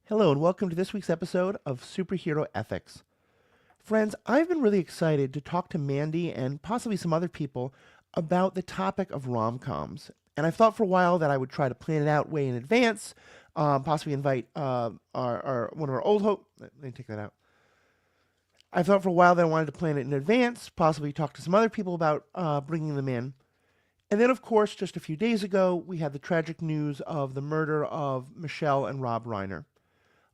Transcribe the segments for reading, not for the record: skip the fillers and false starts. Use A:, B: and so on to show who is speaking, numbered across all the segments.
A: Hello, and welcome to this week's episode of Superhero Ethics. Friends, I've been really excited to talk to Mandy and possibly some other people about the topic of rom-coms. And I've thought for a while that I would try to plan it out way in advance, possibly invite our one of our old hope. Let me take that out. I thought for a while that I wanted to plan it in advance, possibly talk to some other people about bringing them in. And then, of course, just a few days ago, we had the tragic news of the murder of Michelle and Rob Reiner.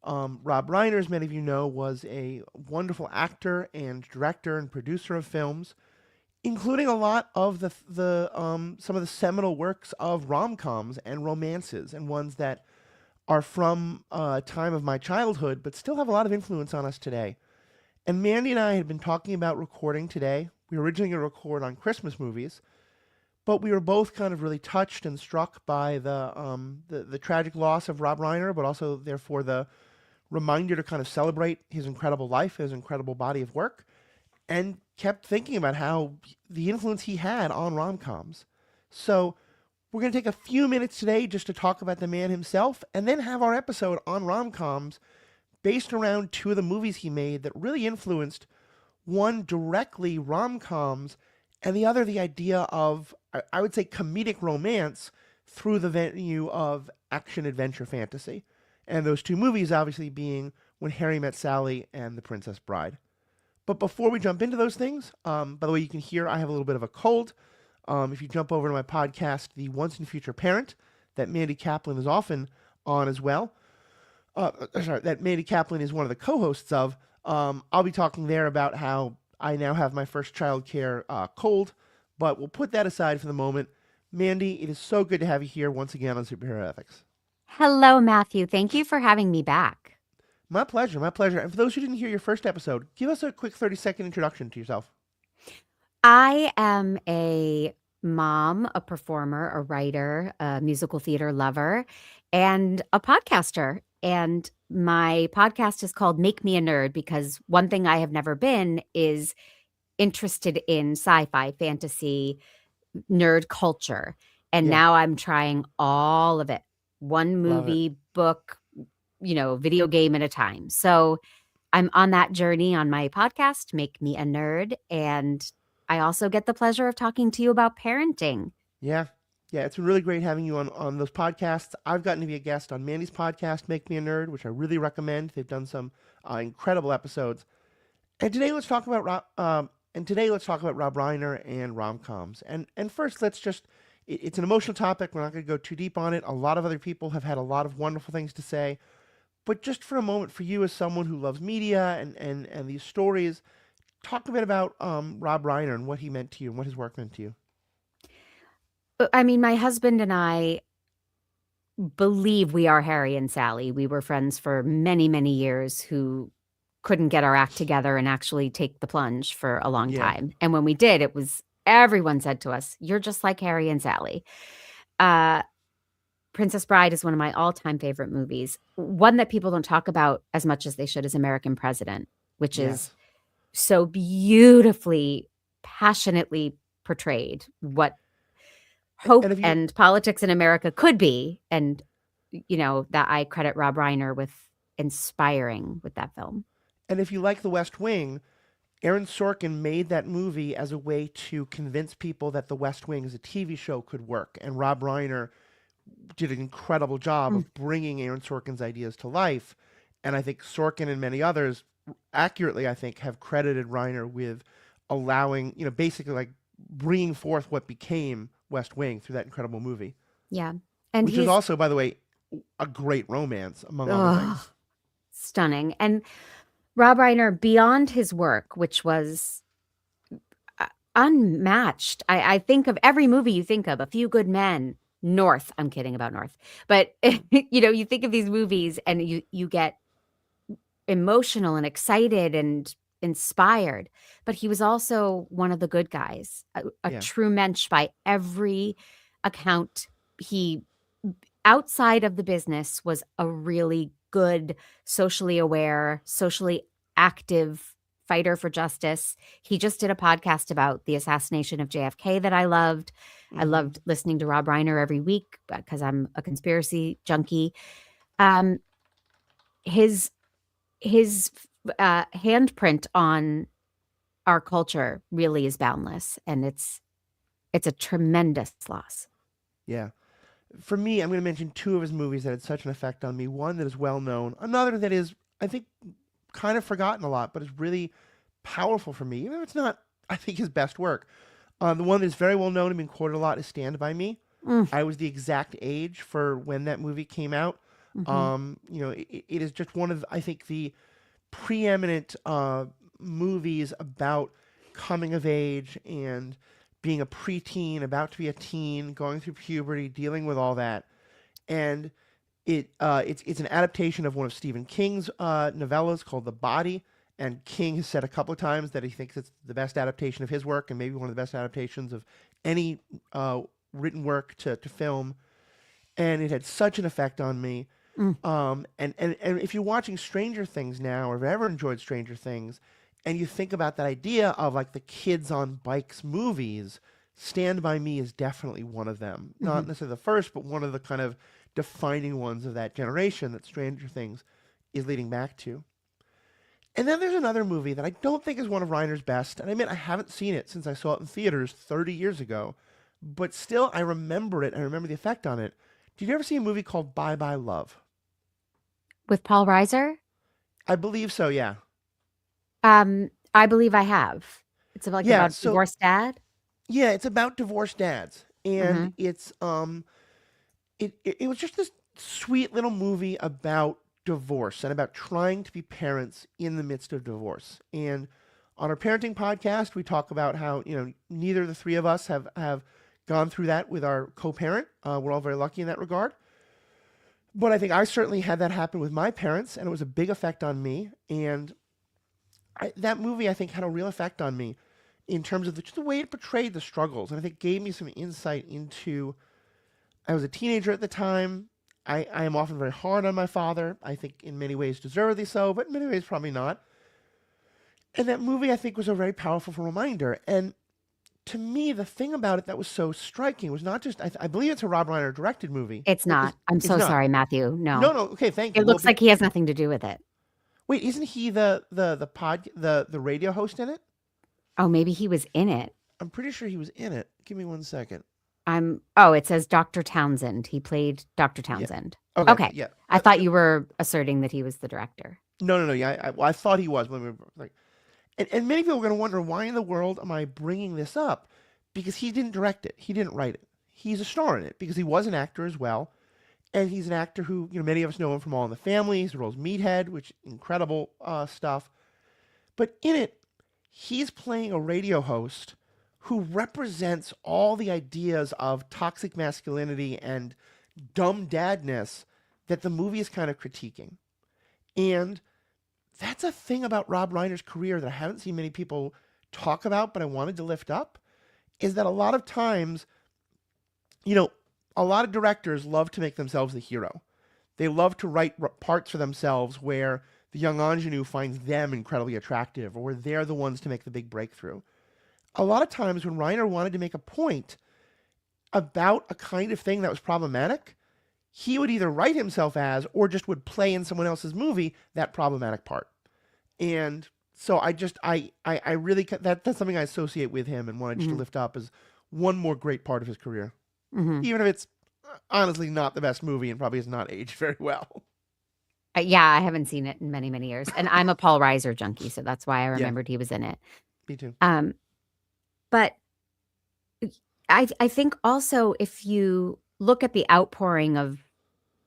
A: Rob Reiner, as many of you know, was a wonderful actor and director and producer of films, including a lot of the some of the seminal works of rom-coms and romances, and ones that are from a time of my childhood, but still have a lot of influence on us today. And Mandy and I had been talking about recording today. We were originally going to record on Christmas movies, but we were both kind of really touched and struck by the tragic loss of Rob Reiner, but also therefore the reminder to kind of celebrate his incredible life, his incredible body of work, and kept thinking about how the influence he had on rom-coms. So we're going to take a few minutes today just to talk about the man himself, and then have our episode on rom-coms based around two of the movies he made that really influenced, one directly rom-coms, and the other the idea of, I would say, comedic romance through the venue of action adventure fantasy. And those two movies obviously being When Harry Met Sally and The Princess Bride. But before we jump into those things, by the way, you can hear I have a little bit of a cold. If you jump over to my podcast, The Once and Future Parent, that Mandy Kaplan is often on as well, that Mandy Kaplan is one of the co-hosts of, I'll be talking there about how I now have my first childcare cold, but we'll put that aside for the moment. Mandy, it is so good to have you here once again on Superhero Ethics.
B: Hello, Matthew. Thank you for having me back.
A: My pleasure, my pleasure. And for those who didn't hear your first episode, give us a quick 30-second introduction to yourself.
B: I am a mom, a performer, a writer, a musical theater lover, and a podcaster. And my podcast is called Make Me a Nerd because one thing I have never been is interested in sci-fi, fantasy, nerd culture. And
A: Yeah,
B: now I'm trying all of it. One
A: love it.
B: movie, book, video game at a time. So I'm on that journey on my podcast, Make Me a Nerd. And I also get the pleasure of talking to you about parenting.
A: Yeah, yeah, it's been really great having you on those podcasts. I've gotten to be a guest on Mandy's podcast, Make Me a Nerd, which I really recommend. They've done some incredible episodes. And today let's talk about Rob Reiner and rom-coms. And first, it's an emotional topic. We're not going to go too deep on it. A lot of other people have had a lot of wonderful things to say. But just for a moment, for you as someone who loves media and these stories, talk a bit about Rob Reiner and what he meant to you and what his work meant to you.
B: I mean, my husband and I believe we are Harry and Sally. We were friends for many, many years who couldn't get our act together and actually take the plunge for a long
A: Yeah,
B: time. And when we did, it was everyone said to us, "You're just like Harry and Sally." Uh, Princess Bride is one of my all-time favorite movies. One that people don't talk about as much as they should is American President, which is
A: yes.
B: so beautifully, passionately portrayed what
A: And
B: hope
A: if you
B: and politics in America could be. And, that I credit Rob Reiner with inspiring with that film.
A: and if you like The West Wing, Aaron Sorkin made that movie as a way to convince people that The West Wing as a TV show could work, and Rob Reiner did an incredible job
B: Mm.
A: of bringing Aaron Sorkin's ideas to life. And I think Sorkin and many others, accurately, I think, have credited Reiner with allowing, basically like bringing forth what became West Wing through that incredible movie,
B: Yeah. And
A: which is
B: he's
A: also, by the way, a great romance, among other
B: oh,
A: things.
B: stunning. And Rob Reiner, beyond his work, which was unmatched. I think of every movie you think of, A Few Good Men, North. I'm kidding about North. But you think of these movies and you get emotional and excited and inspired. But he was also one of the good guys, a
A: Yeah.
B: true mensch by every account. He, outside of the business, was a really good, socially aware, socially active fighter for justice. He just did a podcast about the assassination of JFK that I loved. I
A: Hmm.
B: loved listening to Rob Reiner every week because I'm a conspiracy junkie. Um, his his handprint on our culture really is boundless, and it's a tremendous loss.
A: Yeah. For me, I'm going to mention two of his movies that had such an effect on me. One that is well known, another that is, I think, kind of forgotten a lot, but is really powerful for me. Even if it's not, I think, his best work. The one that is very well known and been quoted a lot is Stand By Me.
B: Mm,
A: I was the exact age for when that movie came out.
B: hmm
A: It is just one of, I think, the preeminent movies about coming of age and being a preteen, about to be a teen, going through puberty, dealing with all that. And it's an adaptation of one of Stephen King's novellas called The Body. And King has said a couple of times that he thinks it's the best adaptation of his work and maybe one of the best adaptations of any written work to film. And it had such an effect on me.
B: mm.
A: And if you're watching Stranger Things now, or have ever enjoyed Stranger Things, and you think about that idea of like the kids on bikes movies, Stand By Me is definitely one of them.
B: Hmm.
A: Not necessarily the first, but one of the kind of defining ones of that generation that Stranger Things is leading back to. And then there's another movie that I don't think is one of Reiner's best, and I admit I haven't seen it since I saw it in theaters 30 years ago, but still I remember it. I remember the effect on it. Did you ever see a movie called Bye Bye Love?
B: With Paul Reiser,
A: I believe so, yeah.
B: I believe I have. It's like
A: Yeah,
B: about
A: so
B: divorced dad.
A: yeah, it's about divorced dads. And
B: Hmm.
A: it was just this sweet little movie about divorce and about trying to be parents in the midst of divorce. And on our parenting podcast, we talk about how, neither of the three of us have gone through that with our co-parent. We're all very lucky in that regard. But I think I certainly had that happen with my parents, and it was a big effect on me. And that movie, I think, had a real effect on me in terms of just the way it portrayed the struggles. And I think gave me some insight into. I was a teenager at the time. I am often very hard on my father. I think in many ways deservedly so, but in many ways probably not. And that movie, I think, was a very powerful reminder. And to me, the thing about it that was so striking was not just, I believe it's a Rob Reiner directed movie.
B: It's not. I'm
A: It's
B: so
A: not.
B: sorry, Matthew.
A: No,
B: No,
A: no, okay, thank you.
B: it
A: Well,
B: looks like he has nothing to do with it.
A: wait, isn't he the radio host in it?
B: Oh, maybe he was in it.
A: I'm pretty sure he was in it. Give me one second.
B: Oh, it says Dr. Townsend. He played Dr.
A: Yeah.
B: Townsend.
A: Okay,
B: Okay.
A: yeah.
B: I thought you were asserting that he was the director.
A: No, no, no. Yeah, well, I thought he was when we were like, and many people are going to wonder why in the world am I bringing this up? Because he didn't direct it. He didn't write it. He's a star in it because he was an actor as well, and he's an actor who many of us know him from All in the Family. His role's Meathead, which incredible stuff. But in it, he's playing a radio host who represents all the ideas of toxic masculinity and dumb dadness that the movie is kind of critiquing. And that's a thing about Rob Reiner's career that I haven't seen many people talk about, but I wanted to lift up, is that a lot of times, you know, a lot of directors love to make themselves the hero. They love to write parts for themselves where the young ingenue finds them incredibly attractive or where they're the ones to make the big breakthrough. A lot of times when Reiner wanted to make a point about a kind of thing that was problematic, he would either write himself as or just would play in someone else's movie that problematic part. And so I really that's something I associate with him and wanted just to
B: Hmm.
A: lift up as one more great part of his career,
B: Hmm.
A: even if it's honestly not the best movie and probably has not aged very well.
B: Yeah, I haven't seen it in many, many years. And I'm a Paul Reiser junkie, so that's why I
A: Yeah,
B: remembered he was in it.
A: me too.
B: Um, but I think also if you look at the outpouring of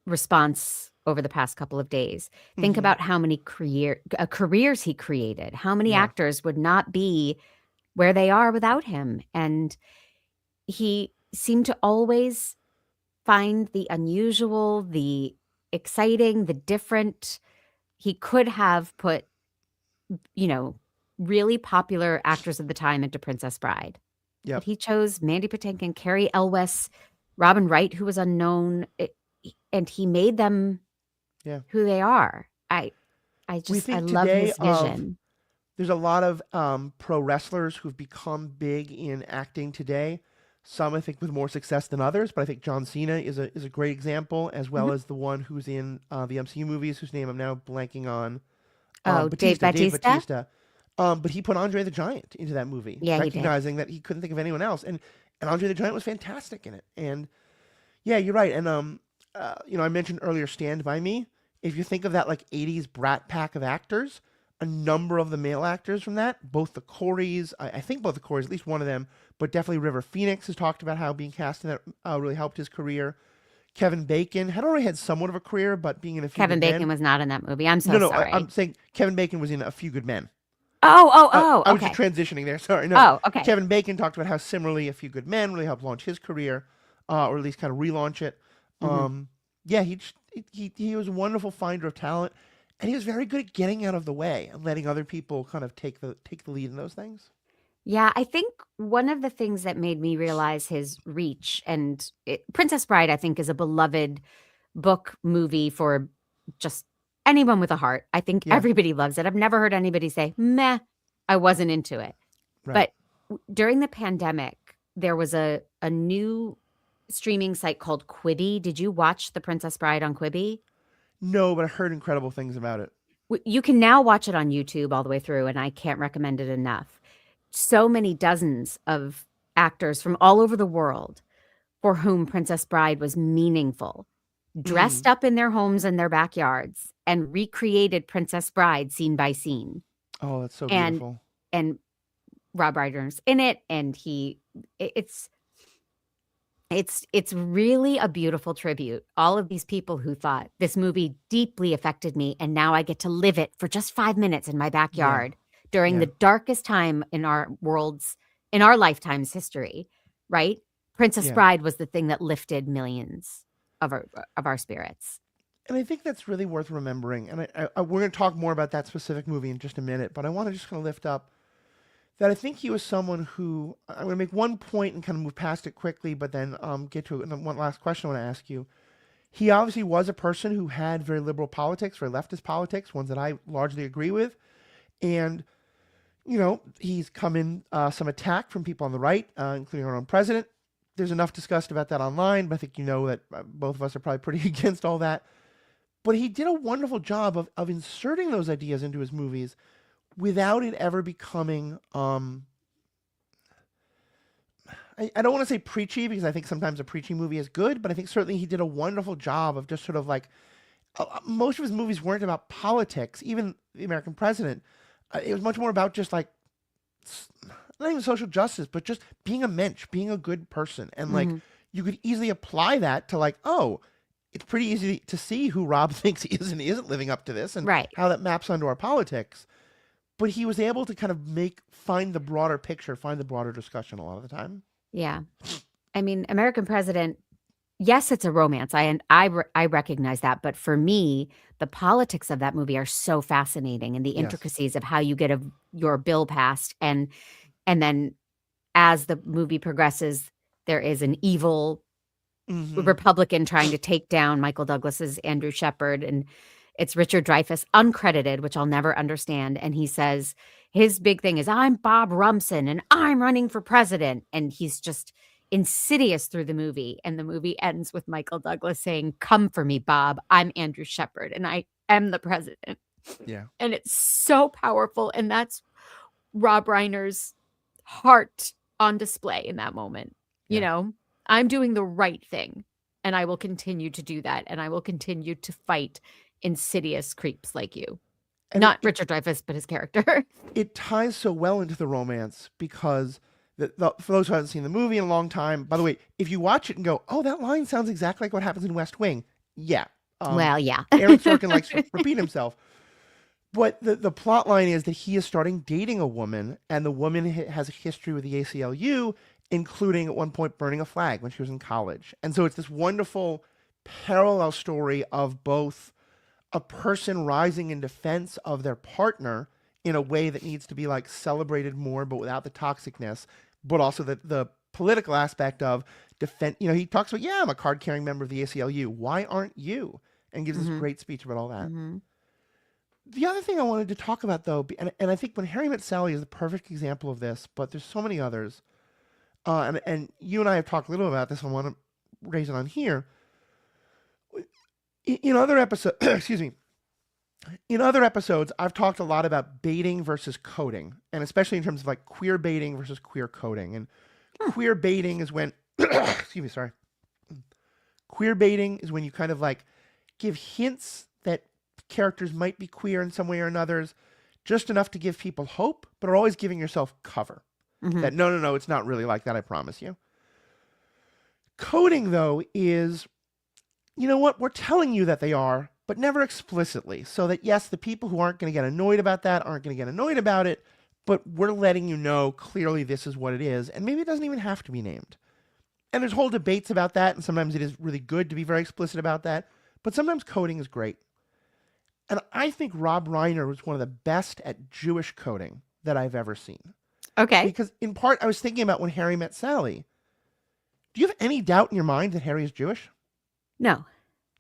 B: response over the past couple of days, think
A: Hmm.
B: about how many careers he created. How many
A: Yeah,
B: actors would not be where they are without him? And he seemed to always find the unusual, the exciting, the different. He could have put, you know, really popular actors of the time into Princess Bride. But
A: yep,
B: he chose Mandy Patinkin, Carrie Elwes, Robin Wright, who was unknown, and he made them
A: yeah.
B: who they are.
A: We
B: I
A: think
B: love
A: today
B: his
A: of
B: vision.
A: there's a lot of pro wrestlers who've become big in acting today. Some I think with more success than others, but I think John Cena is a great example, as well
B: Mhm.
A: as the one who's in the MCU movies, whose name I'm now blanking on.
B: Oh, Dave
A: Dave
B: Bautista?
A: Bautista. But he put Andre the Giant into that movie,
B: Yeah, he did.
A: recognizing that he couldn't think of anyone else, and Andre the Giant was fantastic in it. And yeah, you're right. And I mentioned earlier Stand By Me. If you think of that like '80s brat pack of actors, a number of the male actors from that, both the Coreys, I think both the Coreys, at least one of them, but definitely River Phoenix has talked about how being cast in that really helped his career. Kevin Bacon had already had somewhat of a career, but being in A Few
B: Kevin
A: Good
B: Bacon
A: Men.
B: was not in that movie. I'm so
A: No, no,
B: sorry.
A: I'm saying Kevin Bacon was in A Few Good Men.
B: Oh, oh,
A: I
B: oh,
A: was just
B: okay.
A: transitioning there. Sorry, no.
B: Oh, okay.
A: Kevin Bacon talked about how similarly A Few Good Men really helped launch his career, or at least kind of relaunch it.
B: Hmm.
A: Um, yeah, he was a wonderful finder of talent, and he was very good at getting out of the way and letting other people kind of take the lead in those things.
B: Yeah, I think one of the things that made me realize his reach Princess Bride, I think, is a beloved book movie for just anyone with a heart. I think
A: Yeah,
B: everybody loves it. I've never heard anybody say, meh, I wasn't into it.
A: right.
B: But during the pandemic, there was a new streaming site called Quibi. Did you watch The Princess Bride on Quibi?
A: No, but I heard incredible things about it.
B: You can now watch it on YouTube all the way through, and I can't recommend it enough. So many dozens of actors from all over the world for whom Princess Bride was meaningful, dressed
A: Mm.
B: up in their homes and their backyards and recreated Princess Bride scene by scene.
A: Oh, that's so
B: And
A: beautiful.
B: and Rob Reiner's in it, and it's it's really a beautiful tribute. All of these people who thought this movie deeply affected me, and now I get to live it for just 5 minutes in my
A: Yeah,
B: backyard during the
A: yeah,
B: darkest time in our lifetime's history, right? Princess
A: yeah.
B: Bride was the thing that lifted millions of our spirits.
A: And I think that's really worth remembering. And we're going to talk more about that specific movie in just a minute, but I want to just kind of lift up that I think he was someone who I'm going to make one point and kind of move past it quickly, but then get to one last question I want to ask you. He obviously was a person who had very liberal politics, very leftist politics, ones that I largely agree with, and he's come in some attack from people on the right, including our own president. There's enough discussed about that online, but I think you know that both of us are probably pretty against all that. But he did a wonderful job of inserting those ideas into his movies without it ever becoming I don't want to say preachy because I think sometimes a preachy movie is good, but I think certainly he did a wonderful job of just sort of like most of his movies weren't about politics, even The American President. It was much more about just like not even social justice, but just being a mensch, being a good person. And like
B: Mhm.
A: you could easily apply that to like, oh, it's pretty easy to see who Rob thinks he is and he isn't living up to this and
B: Right.
A: how that maps onto our politics. But he was able to kind of find the broader picture, find the broader discussion a lot of the time.
B: Yeah. I mean, American President, yes, it's a romance. I recognize that, but for me, the politics of that movie are so fascinating and the
A: Yes.
B: intricacies of how you get your bill passed and then as the movie progresses, there is an evil
A: Mm-hmm.
B: Republican trying to take down Michael Douglas's Andrew Shepard, and it's Richard Dreyfuss, uncredited, which I'll never understand. And he says his big thing is, I'm Bob Rumson and I'm running for president. And he's just insidious through the movie. And the movie ends with Michael Douglas saying, come for me, Bob. I'm Andrew Shepard and I am the president.
A: Yeah.
B: And it's so powerful. And that's Rob Reiner's heart on display in that moment. You
A: Yeah.
B: know, I'm doing the right thing and I will continue to do that. And I will continue to fight insidious creeps like you.
A: And
B: Not Richard Dreyfuss, but his character.
A: it ties so well into the romance because for those who haven't seen the movie in a long time, by the way, if you watch it and go, oh, that line sounds exactly like what happens in West Wing. Yeah.
B: Well, yeah.
A: Aaron Sorkin likes to repeat himself. But the plot line is that he is starting dating a woman, and the woman has a history with the ACLU, including at one point burning a flag when she was in college. And so it's this wonderful parallel story of both a person rising in defense of their partner in a way that needs to be like celebrated more, but without the toxicness, but also the political aspect of defense. He talks about, yeah, I'm a card carrying member of the ACLU. Why aren't you? And gives this
B: Hmm.
A: great speech about all that.
B: Hmm.
A: The other thing I wanted to talk about, though, and I think When Harry Met Sally is the perfect example of this, but there's so many others. and you and I have talked a little about this. I want to raise it on here. In other episodes, excuse me, in other episodes, I've talked a lot about baiting versus coding, and especially in terms of like queer baiting versus queer coding. And
B: Hmm.
A: queer baiting is when, excuse me, sorry. Queer baiting is when you kind of like give hints that characters might be queer in some way or another, just enough to give people hope, but are always giving yourself cover.
B: Mm-hmm.
A: That no, it's not really like that, I promise you. Coding, though, is, you know what, we're telling you that they are, but never explicitly. So that, yes, the people who aren't going to get annoyed about that aren't going to get annoyed about it, but we're letting you know clearly this is what it is, and maybe it doesn't even have to be named. And there's whole debates about that, and sometimes it is really good to be very explicit about that, but sometimes coding is great. And I think Rob Reiner was one of the best at Jewish coding that I've ever seen.
B: Okay.
A: Because in part, I was thinking about when Harry met Sally. Do you have any doubt in your mind that Harry is Jewish?
B: No.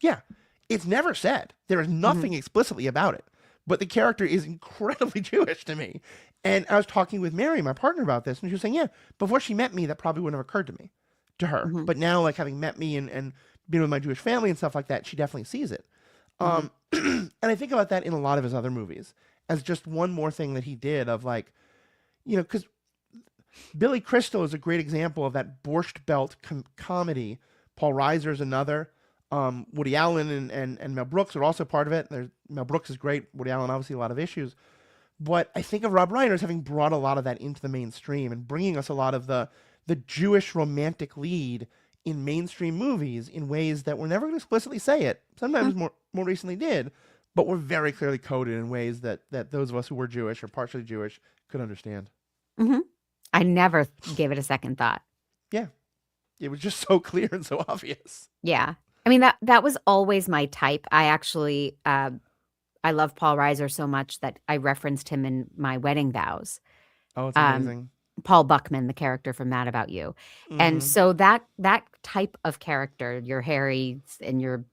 A: Yeah. It's never said. There is
B: Mm-hmm.
A: nothing explicitly about it. But the character is incredibly Jewish to me. And I was talking with Mary, my partner, about this, and she was saying, yeah, before she met me, that probably wouldn't have occurred to her.
B: Mm-hmm.
A: But now, like, having met me and been with my Jewish family and stuff like that, she definitely sees it.
B: Mm-hmm.
A: And I think about that in a lot of his other movies as just one more thing that he did of like, because Billy Crystal is a great example of that Borscht Belt comedy. Paul Reiser is another. Woody Allen and Mel Brooks are also part of it. Mel Brooks is great. Woody Allen, obviously, a lot of issues. But I think of Rob Reiner as having brought a lot of that into the mainstream and bringing us a lot of the Jewish romantic lead in mainstream movies in ways that we're never going to explicitly say it. Sometimes more recently did, but were very clearly coded in ways that those of us who were Jewish or partially Jewish could understand.
B: Mm-hmm. I never gave it a second thought.
A: Yeah, it was just so clear and so obvious.
B: Yeah. I mean, that was always my type. I actually I love Paul Reiser so much that I referenced him in my wedding vows.
A: Oh, it's
B: Um,
A: amazing.
B: Paul Buckman, the character from Mad About You. And
A: Mm-hmm.
B: so that type of character, your Harrys and your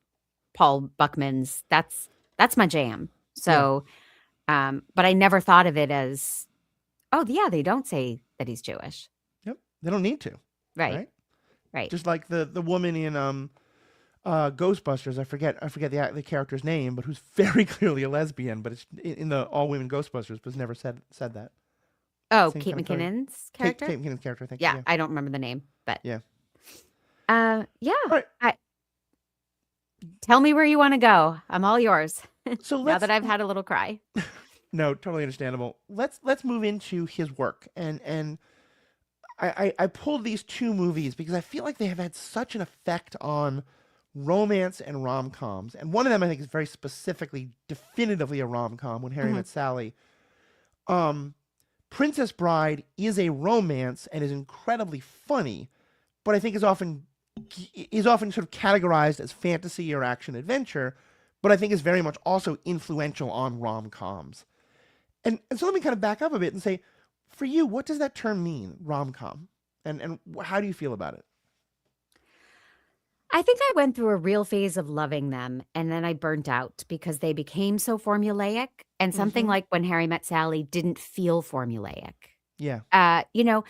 B: Paul Buckmans, that's my jam.
A: Yeah.
B: So but I never thought of it as, oh yeah, they don't say that he's Jewish.
A: Yep. They don't need to,
B: Right.
A: right?
B: Right.
A: Just like the woman in Ghostbusters. I forget the character's name, but who's very clearly a lesbian. But it's in the all women Ghostbusters, but has never said that.
B: Oh,
A: Same
B: Kate
A: kind of coding.
B: McKinnon's
A: Kate
B: character?
A: Kate McKinnon's character. I think.
B: Yeah,
A: Yeah.
B: I don't remember the name, but
A: Yeah.
B: yeah.
A: All right.
B: Tell me where you want to go. I'm all yours.
A: So
B: Now
A: let's
B: that I've had a little cry.
A: no, totally understandable. Let's move into his work, and I pulled these two movies because I feel like they have had such an effect on romance and rom-coms. And one of them I think is very specifically, definitively a rom-com, When Harry
B: Mhm.
A: Met Sally. Um, Princess Bride is a romance and is incredibly funny, but I think is often sort of categorized as fantasy or action adventure, but I think is very much also influential on rom-coms. And so let me kind of back up a bit and say, for you, what does that term mean, rom-com? And how do you feel about it?
B: I think I went through a real phase of loving them and then I burnt out because they became so formulaic and something
A: Mm-hmm.
B: like When Harry Met Sally didn't feel formulaic.
A: Yeah.
B: You know,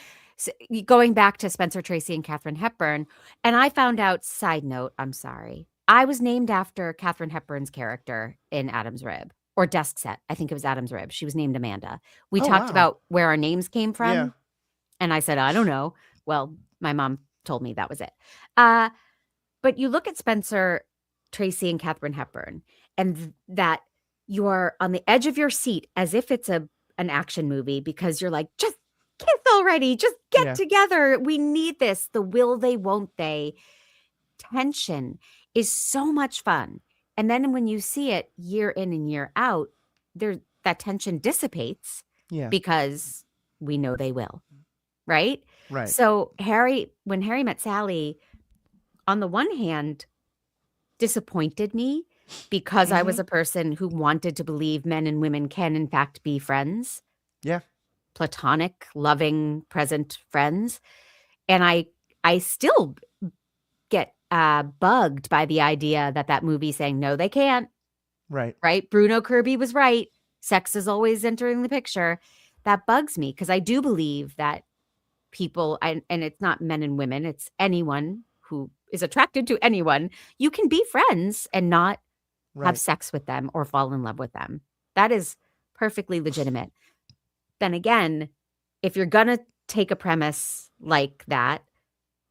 B: going back to Spencer Tracy and Katharine Hepburn, and I found out, side note, I'm sorry, I was named after Katharine Hepburn's character in Adam's Rib or Desk Set. I think it was Adam's Rib. She was named Amanda. We
A: Oh,
B: talked
A: wow.
B: about where our names came
A: Yeah.
B: from, and I said, I don't know. Well, my mom told me that was it. Uh, but you look at Spencer Tracy and Katharine Hepburn, and that you're on the edge of your seat as if it's an action movie because you're like, just kiss already, just get
A: Yeah.
B: together. We need this. The will they, won't they tension is so much fun. And then when you see it year in and year out, there that tension dissipates
A: Yeah.
B: because we know they will. Right?
A: Right.
B: So when Harry Met Sally, on the one hand, disappointed me because I was
A: Mm-hmm.
B: a person who wanted to believe men and women can in fact be friends,
A: Yeah.
B: platonic, loving, present friends. And I still get bugged by the idea that movie saying no they can't,
A: Right.
B: right? Bruno Kirby was right. Sex is always entering the picture. That bugs me because I do believe that people, and it's not men and women, it's anyone who is attracted to anyone, you can be friends and not have
A: Right.
B: sex with them or fall in love with them. That is perfectly legitimate. Then again, if you're gonna take a premise like that,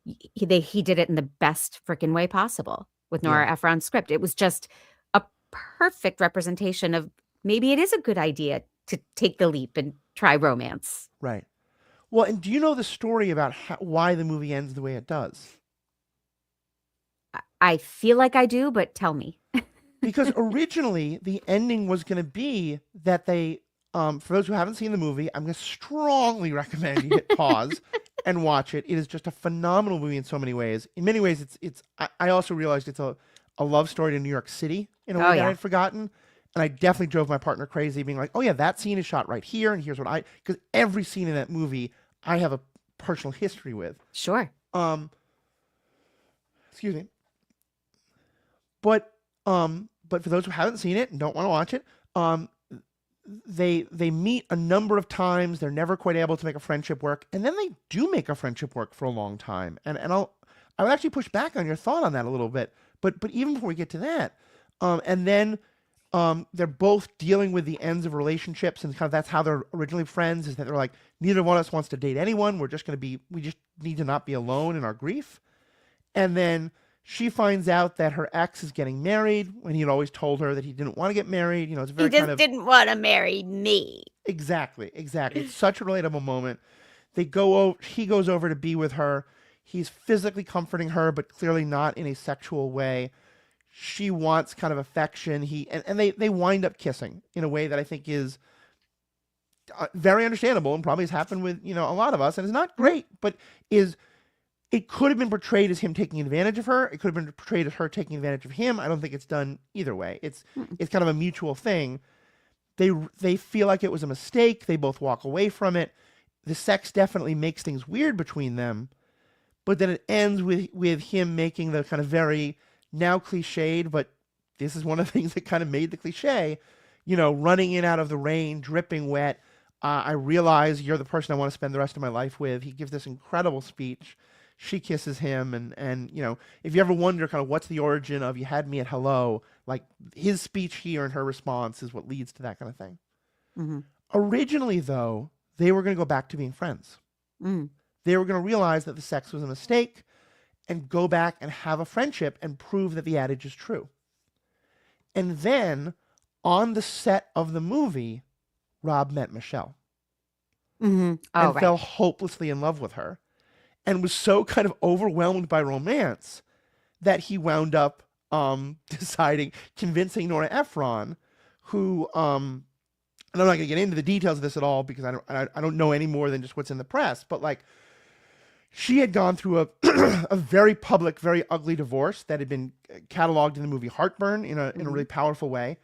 B: he did it in the best freaking way possible with
A: Yeah.
B: Nora Ephron's script. It was just a perfect representation of maybe it is a good idea to take the leap and try romance.
A: Right. Well, and do you know the story about why the movie ends the way it does?
B: I feel like I do, but tell me.
A: Because originally the ending was going to be that they, for those who haven't seen the movie, I'm going to strongly recommend you hit pause and watch it. It is just a phenomenal movie in so many ways. In many ways, I also realized it's a love story to New York City in a way that I'd forgotten. And I definitely drove my partner crazy being like, oh yeah, that scene is shot right here. And here's what because every scene in that movie, I have a personal history with.
B: Sure.
A: Excuse me. But for those who haven't seen it and don't want to watch it, they meet a number of times. They're never quite able to make a friendship work, and then they do make a friendship work for a long time. And I would actually push back on your thought on that a little bit. But even before we get to that, and then they're both dealing with the ends of relationships, and kind of that's how they're originally friends. Is that they're like, neither one of us wants to date anyone. We just need to not be alone in our grief. And then she finds out that her ex is getting married when he had always told her that he didn't want to get married. You know, it's very
B: he just didn't want to marry me.
A: Exactly. It's such a relatable moment. He goes over to be with her. He's physically comforting her, but clearly not in a sexual way. She wants kind of affection. And they wind up kissing in a way that I think is very understandable and probably has happened with, a lot of us. And it's not great, but it could have been portrayed as him taking advantage of her. It could have been portrayed as her taking advantage of him. I don't think it's done either way. It's kind of a mutual thing. They feel like it was a mistake. They both walk away from it. The sex definitely makes things weird between them. But then it ends with him making the kind of very now cliched, but this is one of the things that kind of made the cliche, running in out of the rain, dripping wet. I realize you're the person I want to spend the rest of my life with. He gives this incredible speech. She kisses him, and if you ever wonder kind of what's the origin of "you had me at hello," like his speech here and her response is what leads to that kind of thing.
B: Mm-hmm.
A: Originally, though, they were going to go back to being friends.
B: Mm.
A: They were going to realize that the sex was a mistake and go back and have a friendship and prove that the adage is true. And then, on the set of the movie, Rob met Michelle and fell hopelessly in love with her. And was so kind of overwhelmed by romance that he wound up convincing Nora Ephron, who, and I'm not going to get into the details of this at all because I don't know any more than just what's in the press, but like she had gone through a very public, very ugly divorce that had been cataloged in the movie Heartburn in a really powerful way,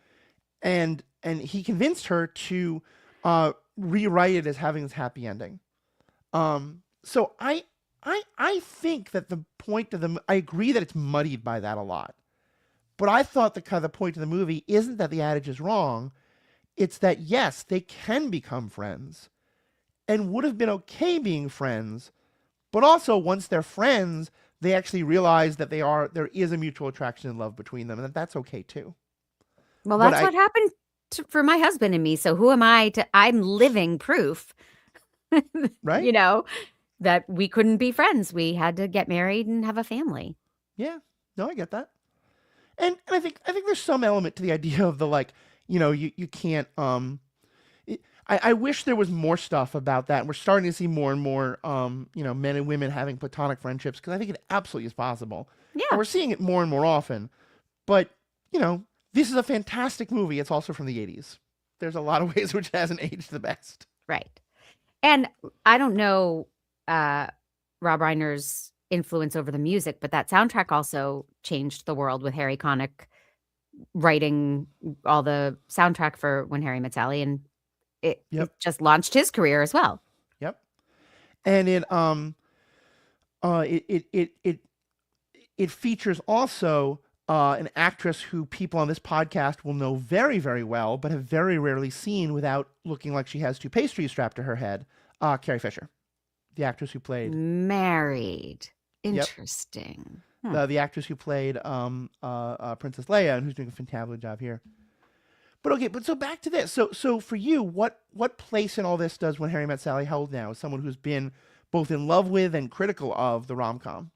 A: and he convinced her to rewrite it as having this happy ending. So I think that the point of I agree that it's muddied by that a lot. But I thought the point of the movie isn't that the adage is wrong. It's that, yes, they can become friends and would have been okay being friends. But also, once they're friends, they actually realize that there is a mutual attraction and love between them, and that's okay too.
B: Well, that's what happened for my husband and me. So who am I I'm living proof.
A: Right?
B: That we couldn't be friends. We had to get married and have a family.
A: Yeah. No, I get that. And I think there's some element to the idea of the you can't I wish there was more stuff about that. We're starting to see more and more men and women having platonic friendships because I think it absolutely is possible.
B: Yeah.
A: And we're seeing it more and more often. But, this is a fantastic movie. It's also from the 80s. There's a lot of ways which it hasn't aged the best.
B: Right. And I don't know Rob Reiner's influence over the music, but that soundtrack also changed the world with Harry Connick writing all the soundtrack for When Harry Met Sally, and it just launched his career as well.
A: Yep. And it features also an actress who people on this podcast will know very, very well, but have very rarely seen without looking like she has two pastries strapped to her head, Carrie Fisher. the actress who played.
B: Married.
A: Yep.
B: Interesting.
A: The actress who played Princess Leia and who's doing a fantabulous job here. But okay, but so back to this. So for you, what place in all this does When Harry Met Sally hold now as someone who's been both in love with and critical of the rom com?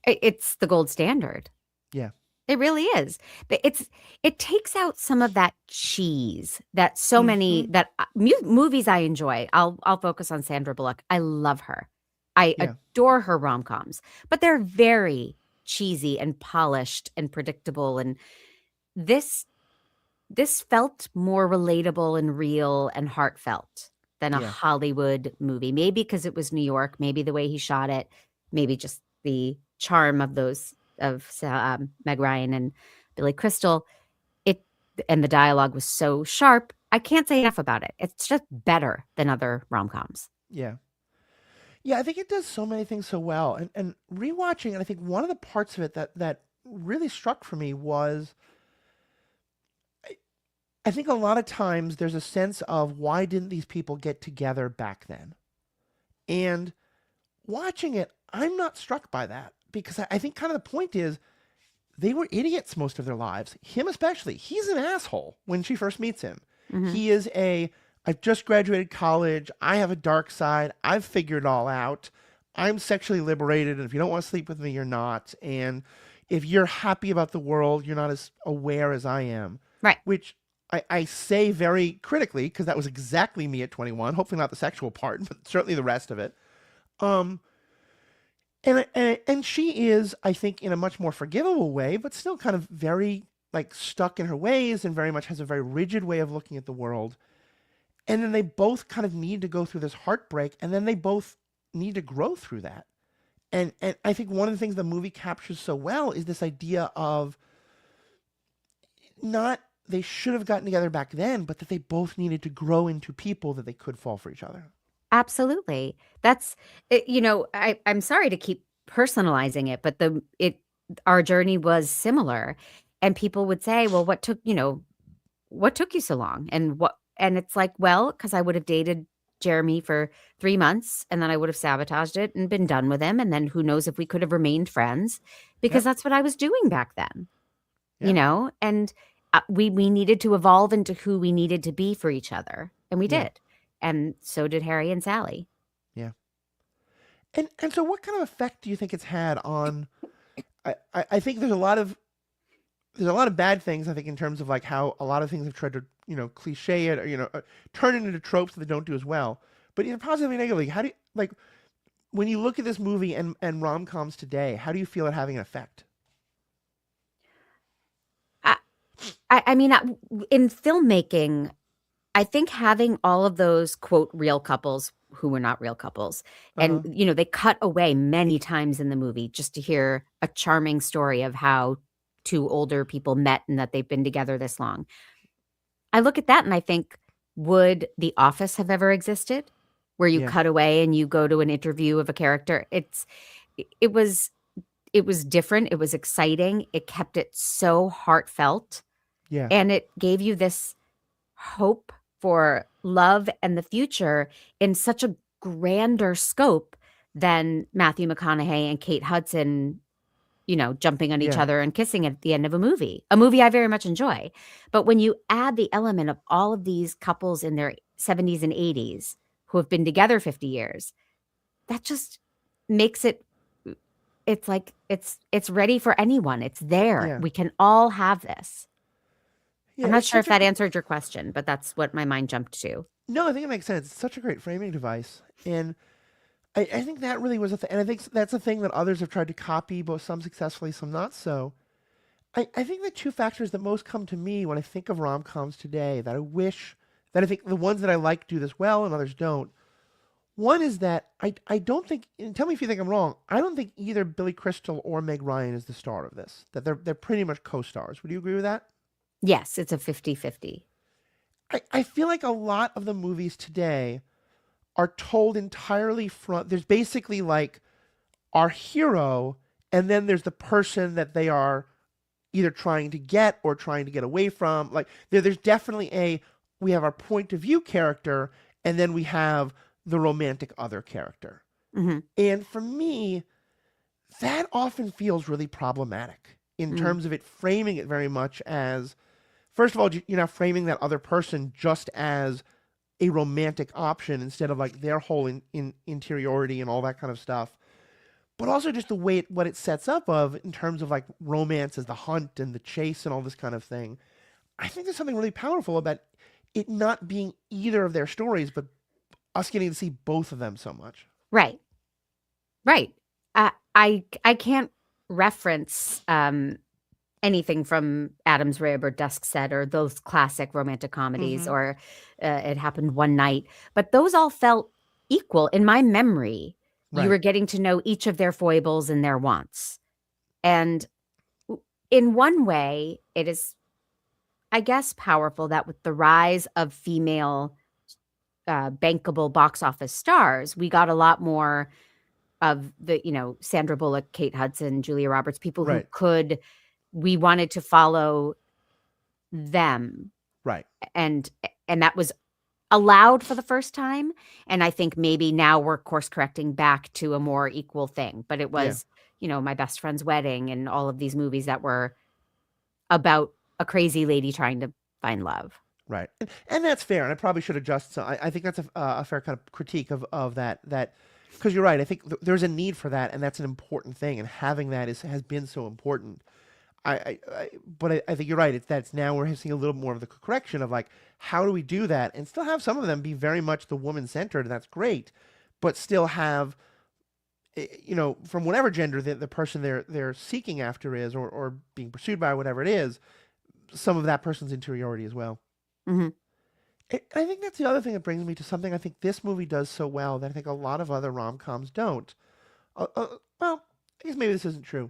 B: It's the gold standard.
A: Yeah.
B: It really is. It takes out some of that cheese that so many
A: Mm-hmm.
B: that movies I enjoy. I'll focus on Sandra Bullock. I love her. I
A: Yeah.
B: adore her rom-coms, but they're very cheesy and polished and predictable. And this this felt more relatable and real and heartfelt than a
A: Yeah.
B: Hollywood movie. Maybe because it was New York, maybe the way he shot it, maybe just the charm of those of Meg Ryan and Billy Crystal. It and the dialogue was so sharp. I can't say enough about it. It's just better than other rom-coms.
A: Yeah. Yeah, I think it does so many things so well. And rewatching, and I think one of the parts of it that really struck for me was I think a lot of times there's a sense of why didn't these people get together back then? And watching it, I'm not struck by that because I think kind of the point is they were idiots most of their lives. Him especially. He's an asshole when she first meets him.
B: Hmm.
A: He is I've just graduated college. I have a dark side. I've figured it all out. I'm sexually liberated. And if you don't want to sleep with me, you're not. And if you're happy about the world, you're not as aware as I am,
B: Right.
A: which I say very critically because that was exactly me at 21. Hopefully not the sexual part, but certainly the rest of it. Um, and she is, I think, in a much more forgivable way, but still kind of very like stuck in her ways and very much has a very rigid way of looking at the world. And then they both kind of need to go through this heartbreak, and then they both need to grow through that. And I think one of the things the movie captures so well is this idea of not they should have gotten together back then, but that they both needed to grow into people that they could fall for each other.
B: Absolutely. That's I'm sorry to keep personalizing it, but the it our journey was similar. And people would say, "Well, what took you so long?" And it's like, "Well, because I would have dated Jeremy for 3 months and then I would have sabotaged it and been done with him. And then who knows if we could have remained friends because
A: Yep.
B: that's what I was doing back then,
A: Yeah.
B: and we needed to evolve into who we needed to be for each other. And we
A: Yeah.
B: did. And so did Harry and Sally.
A: Yeah. And so what kind of effect do you think it's had on I think there's a lot of bad things I think in terms of like how a lot of things have tried to cliche it or turn it into tropes that they don't do as well. But either positively or negatively, how do you like when you look at this movie and rom coms today? How do you feel it having an effect?
B: I, I mean, in filmmaking, I think having all of those quote real couples who were not real couples,
A: Uh
B: and
A: huh.
B: they cut away many times in the movie just to hear a charming story of how two older people met and that they've been together this long. I look at that and I think, would The Office have ever existed? Where you
A: Yeah.
B: cut away and you go to an interview of a character. It was different. It was exciting. It kept it so heartfelt,
A: Yeah.
B: and it gave you this hope for love and the future in such a grander scope than Matthew McConaughey and Kate Hudson, jumping on each
A: Yeah.
B: other and kissing at the end of a movie I very much enjoy. But when you add the element of all of these couples in their 70s and 80s who have been together 50 years, that just makes it's like it's ready for anyone. It's there.
A: Yeah.
B: We can all have this.
A: Yeah.
B: I'm not
A: It's
B: sure
A: such
B: if
A: a
B: that answered your question, but that's what my mind jumped to.
A: no. I think it makes sense. It's such a great framing device, and I think that really was a thing. And I think that's a thing that others have tried to copy, both some successfully, some not so. I think the two factors that most come to me when I think of rom coms today that I wish that I think the ones that I like do this well and others don't. One is that I don't think, and tell me if you think I'm wrong, I don't think either Billy Crystal or Meg Ryan is the star of this. That they're pretty much co-stars. Would you agree with that?
B: Yes, it's a 50-50.
A: I feel like a lot of the movies today are told entirely from there's basically like our hero and then there's the person that they are either trying to get or trying to get away from. Like there's definitely we have our point of view character and then we have the romantic other character.
B: Mm-hmm.
A: And for me, that often feels really problematic in
B: Mm.
A: terms of it framing it very much as, first of all, you're not framing that other person just as a romantic option instead of like their whole in interiority and all that kind of stuff. But also just the way what it sets up of in terms of like romance as the hunt and the chase and all this kind of thing. I think there's something really powerful about it not being either of their stories, but us getting to see both of them so much.
B: Right. Right. I can't reference anything from Adam's Rib or Dusk Set or those classic romantic comedies
A: Mm-hmm.
B: or It Happened One Night, but those all felt equal in my memory. You
A: Right.
B: were getting to know each of their foibles and their wants. And in one way, it is, I guess, powerful that with the rise of female bankable box office stars, we got a lot more of the, Sandra Bullock, Kate Hudson, Julia Roberts, people who
A: Right.
B: we wanted to follow them.
A: Right.
B: And that was allowed for the first time. And I think maybe now we're course correcting back to a more equal thing. But it
A: Yeah.
B: was, My Best Friend's Wedding and all of these movies that were about a crazy lady trying to find love.
A: Right. And that's fair. And I probably should adjust. So I think that's a fair kind of critique of that, because you're right. I think there's a need for that. And that's an important thing. And having that has been so important. But I think you're right. That's now we're seeing a little more of the correction of like, how do we do that and still have some of them be very much the woman centered, and that's great, but still have, from whatever gender the person they're seeking after is, or being pursued by, whatever it is, some of that person's interiority as well.
B: Mm-hmm.
A: I think that's the other thing that brings me to something I think this movie does so well that I think a lot of other rom-coms don't. Well, I guess maybe this isn't true.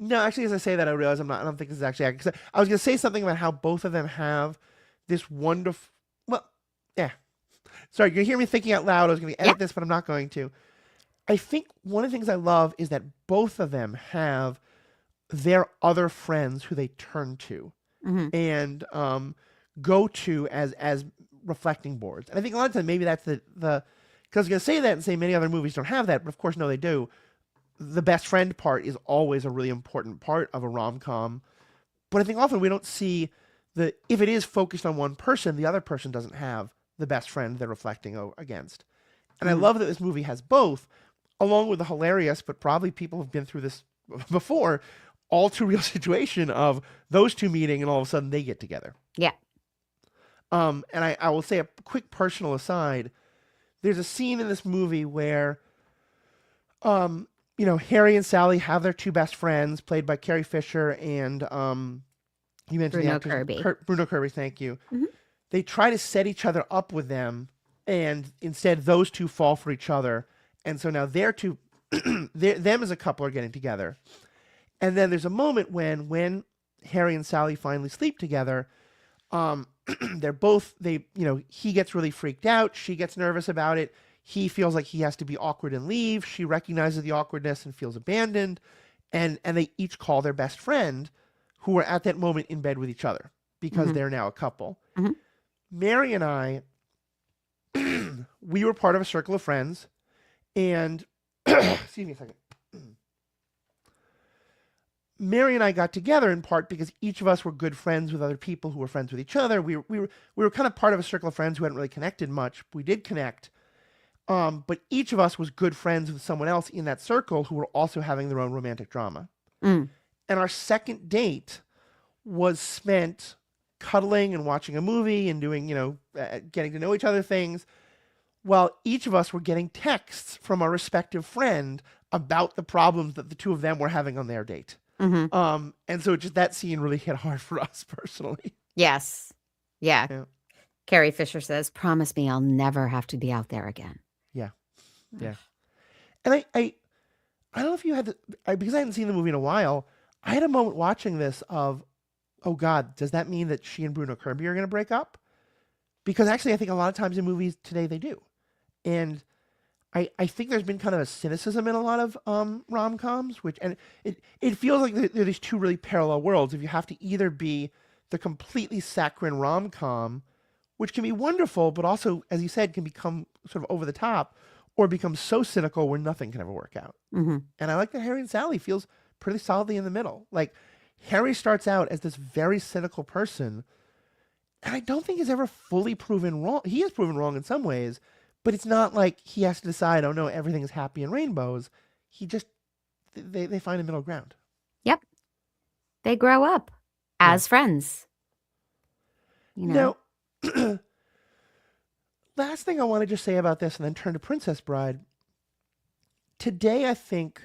A: No, actually, as I say that, I realize I don't think this is actually accurate. 'Cause I was going to say something about how both of them have this wonderful. Well, yeah. Sorry, you hear me thinking out loud. I was going to edit this, but I'm not going to. I think one of the things I love is that both of them have their other friends who they turn to
B: Mm-hmm.
A: and go to as reflecting boards. And I think a lot of times maybe that's the because I was going to say that and say many other movies don't have that, but of course, no, they do. The best friend part is always a really important part of a rom-com. But I think often we don't see if it is focused on one person, the other person doesn't have the best friend they're reflecting against. And I love that this movie has both, along with the hilarious, but probably people have been through this before, all too real situation of those two meeting and all of a sudden they get together.
B: Yeah.
A: And I will say a quick personal aside. There's a scene in this movie where Harry and Sally have their two best friends, played by Carrie Fisher and you mentioned
B: Bruno
A: the actors,
B: Kirby.
A: Bruno Kirby. Thank you.
B: Mm-hmm.
A: They try to set each other up with them, and instead those two fall for each other, and so now they're two, them as a couple are getting together, and then there's a moment when Harry and Sally finally sleep together. He gets really freaked out. She gets nervous about it. He feels like he has to be awkward and leave. She recognizes the awkwardness and feels abandoned. And they each call their best friend, who are at that moment in bed with each other, because they're now a couple.
B: Mm-hmm.
A: Mary and I, we were part of a circle of friends. And, excuse me a second. Mary and I got together in part because each of us were good friends with other people who were friends with each other. We were kind of part of a circle of friends who hadn't really connected much. We did connect. But each of us was good friends with someone else in that circle who were also having their own romantic drama.
B: Mm.
A: And our second date was spent cuddling and watching a movie and doing, getting to know each other things, while each of us were getting texts from our respective friend about the problems that the two of them were having on their date.
B: Mm-hmm.
A: And so just that scene really hit hard for us personally.
B: Yes. Yeah.
A: Yeah.
B: Carrie Fisher says, "Promise me I'll never have to be out there again."
A: Yeah. Yeah. And I don't know if you had because I hadn't seen the movie in a while, I had a moment watching this of, oh God, does that mean that she and Bruno Kirby are going to break up? Because actually I think a lot of times in movies today they do. And I think there's been kind of a cynicism in a lot of rom-coms, and it feels like there are these two really parallel worlds. If you have to either be the completely saccharine rom-com which can be wonderful, but also, as you said, can become sort of over the top or become so cynical where nothing can ever work out.
B: Hmm.
A: And I like that Harry and Sally feels pretty solidly in the middle. Like Harry starts out as this very cynical person, and I don't think he's ever fully proven wrong. He is proven wrong in some ways, but it's not like he has to decide, oh no, everything is happy and rainbows. He just they find a middle ground.
B: Yep. They grow up
A: Yeah.
B: as friends, you know.
A: Now, last thing I want to just say about this and then turn to Princess Bride. Today, I think,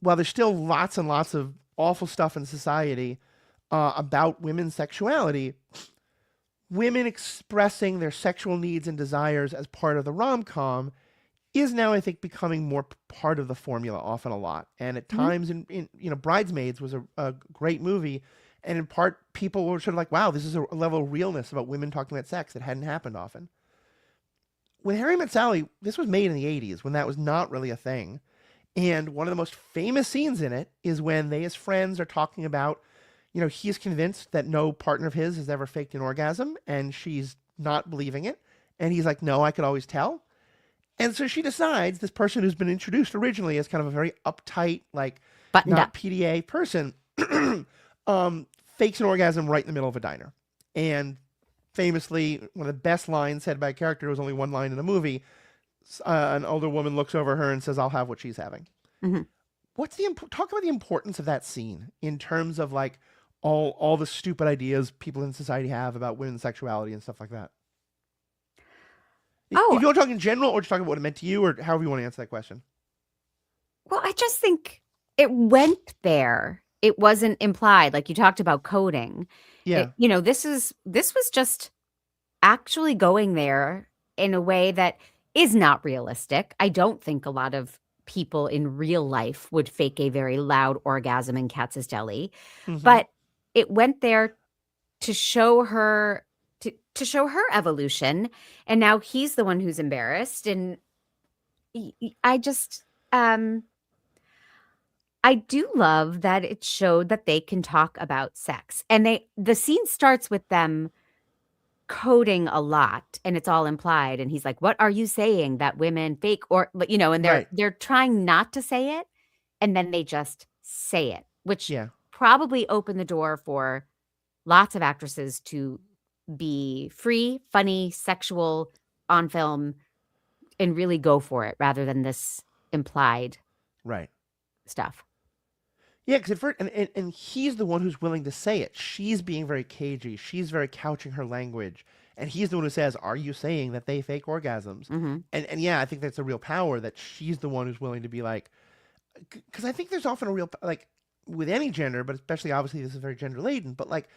A: while there's still lots and lots of awful stuff in society about women's sexuality, women expressing their sexual needs and desires as part of the rom com is now, I think, becoming more part of the formula often a lot. And at
B: Hmm.
A: times, Bridesmaids was a great movie. And in part, people were sort of like, wow, this is a level of realness about women talking about sex that hadn't happened often. When Harry Met Sally, this was made in the 80s when that was not really a thing. And one of the most famous scenes in it is when they, as friends, are talking about, he's convinced that no partner of his has ever faked an orgasm, and she's not believing it. And he's like, no, I could always tell. And so she decides, this person who's been introduced originally as kind of a very uptight, like
B: Buttoned
A: not
B: up.
A: PDA person, fakes an orgasm right in the middle of a diner. And famously, one of the best lines said by a character, was only one line in the movie. An older woman looks over her and says, "I'll have what she's having."
B: Hmm.
A: Talk about the importance of that scene in terms of like all the stupid ideas people in society have about women's sexuality and stuff like that. If
B: Oh,
A: you want to talk in general, or just talk about what it meant to you, or however you want to answer that question.
B: well, I just think it went there. It wasn't implied. Like you talked about coding.
A: Yeah,
B: This was just actually going there in a way that is not realistic. I don't think a lot of people in real life would fake a very loud orgasm in Katz's Deli,
A: hmm,
B: but it went there to show her to show her evolution, and now he's the one who's embarrassed. And I just I do love that it showed that they can talk about sex, and the scene starts with them coding a lot, and it's all implied, and he's like, what are you saying, that women fake, or and they're
A: right,
B: they're trying not to say it, and then they just say it, which
A: yeah,
B: probably opened the door for lots of actresses to be free, funny, sexual on film, and really go for it rather than this implied
A: right.
B: stuff.
A: Yeah, because at first, and he's the one who's willing to say it. She's being very cagey. She's very couching her language, and he's the one who says, "Are you saying that they fake orgasms?"
B: Hmm.
A: And yeah, I think that's a real power that she's the one who's willing to be like, because I think there's often a real like with any gender, but especially obviously this is very gender laden. But like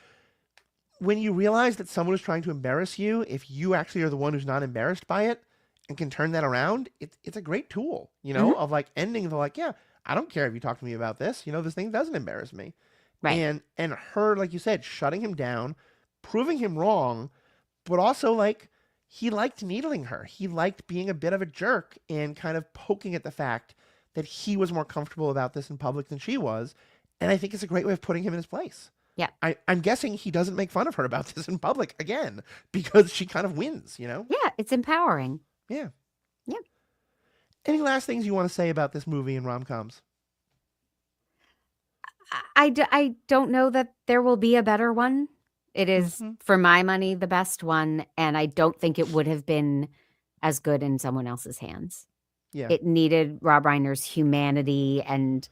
A: when you realize that someone is trying to embarrass you, if you actually are the one who's not embarrassed by it and can turn that around, it's a great tool,
B: Hmm.
A: of like ending the like, yeah, I don't care if you talk to me about this, this thing doesn't embarrass me.
B: Right.
A: And her, like you said, shutting him down, proving him wrong, but also like he liked needling her. He liked being a bit of a jerk and kind of poking at the fact that he was more comfortable about this in public than she was. And I think it's a great way of putting him in his place.
B: Yeah.
A: I'm guessing he doesn't make fun of her about this in public again because she kind of wins.
B: Yeah, it's empowering.
A: Yeah.
B: Yeah.
A: Any last things you want to say about this movie and rom coms?
B: I don't know that there will be a better one. It is,
A: Mm-hmm.
B: for my money, the best one, and I don't think it would have been as good in someone else's hands.
A: Yeah.
B: It needed Rob Reiner's humanity and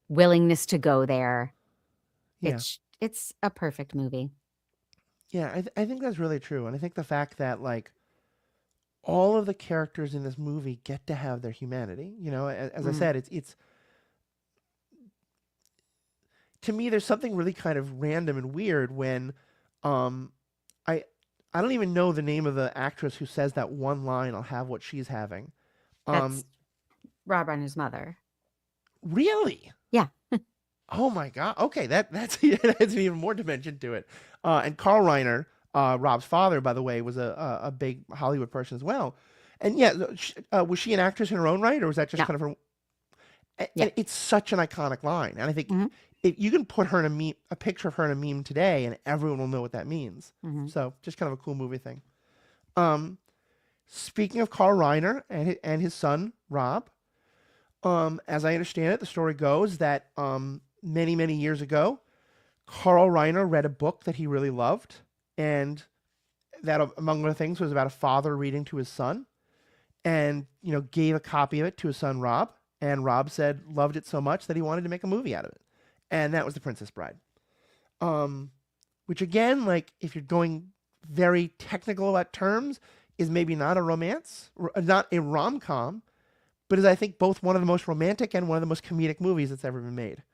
B: willingness to go there.
A: Yeah.
B: It's a perfect movie.
A: Yeah. I think that's really true. And I think the fact that, like, all of the characters in this movie get to have their humanity. As I
B: Mm.
A: said, it's to me, there's something really kind of random and weird when um, I I don't even know the name of the actress who says that one line, "I'll have what she's having."
B: That's
A: Um,
B: Rob Reiner's mother.
A: really?
B: Yeah.
A: Oh my god. Okay, that's that's an even more dimension to it. And Carl Reiner, Rob's father, by the way, was a big Hollywood person as well. And yeah, was she an actress in her own right, or was that just
B: No.
A: kind of her?
B: Yeah.
A: And it's such an iconic line, and I think
B: Hmm.
A: you can put a picture of her in a meme today, and everyone will know what that means.
B: Hmm.
A: So just kind of a cool movie thing. Um, Speaking of Carl Reiner and his son Rob, as I understand it, the story goes that many many years ago, Carl Reiner read a book that he really loved, and that among other things was about a father reading to his son, and gave a copy of it to his son Rob, and Rob said loved it so much that he wanted to make a movie out of it, and that was The Princess Bride. Um, which again, like if you're going very technical about terms, is maybe not a romance, not a rom com, but is I think both one of the most romantic and one of the most comedic movies that's ever been made,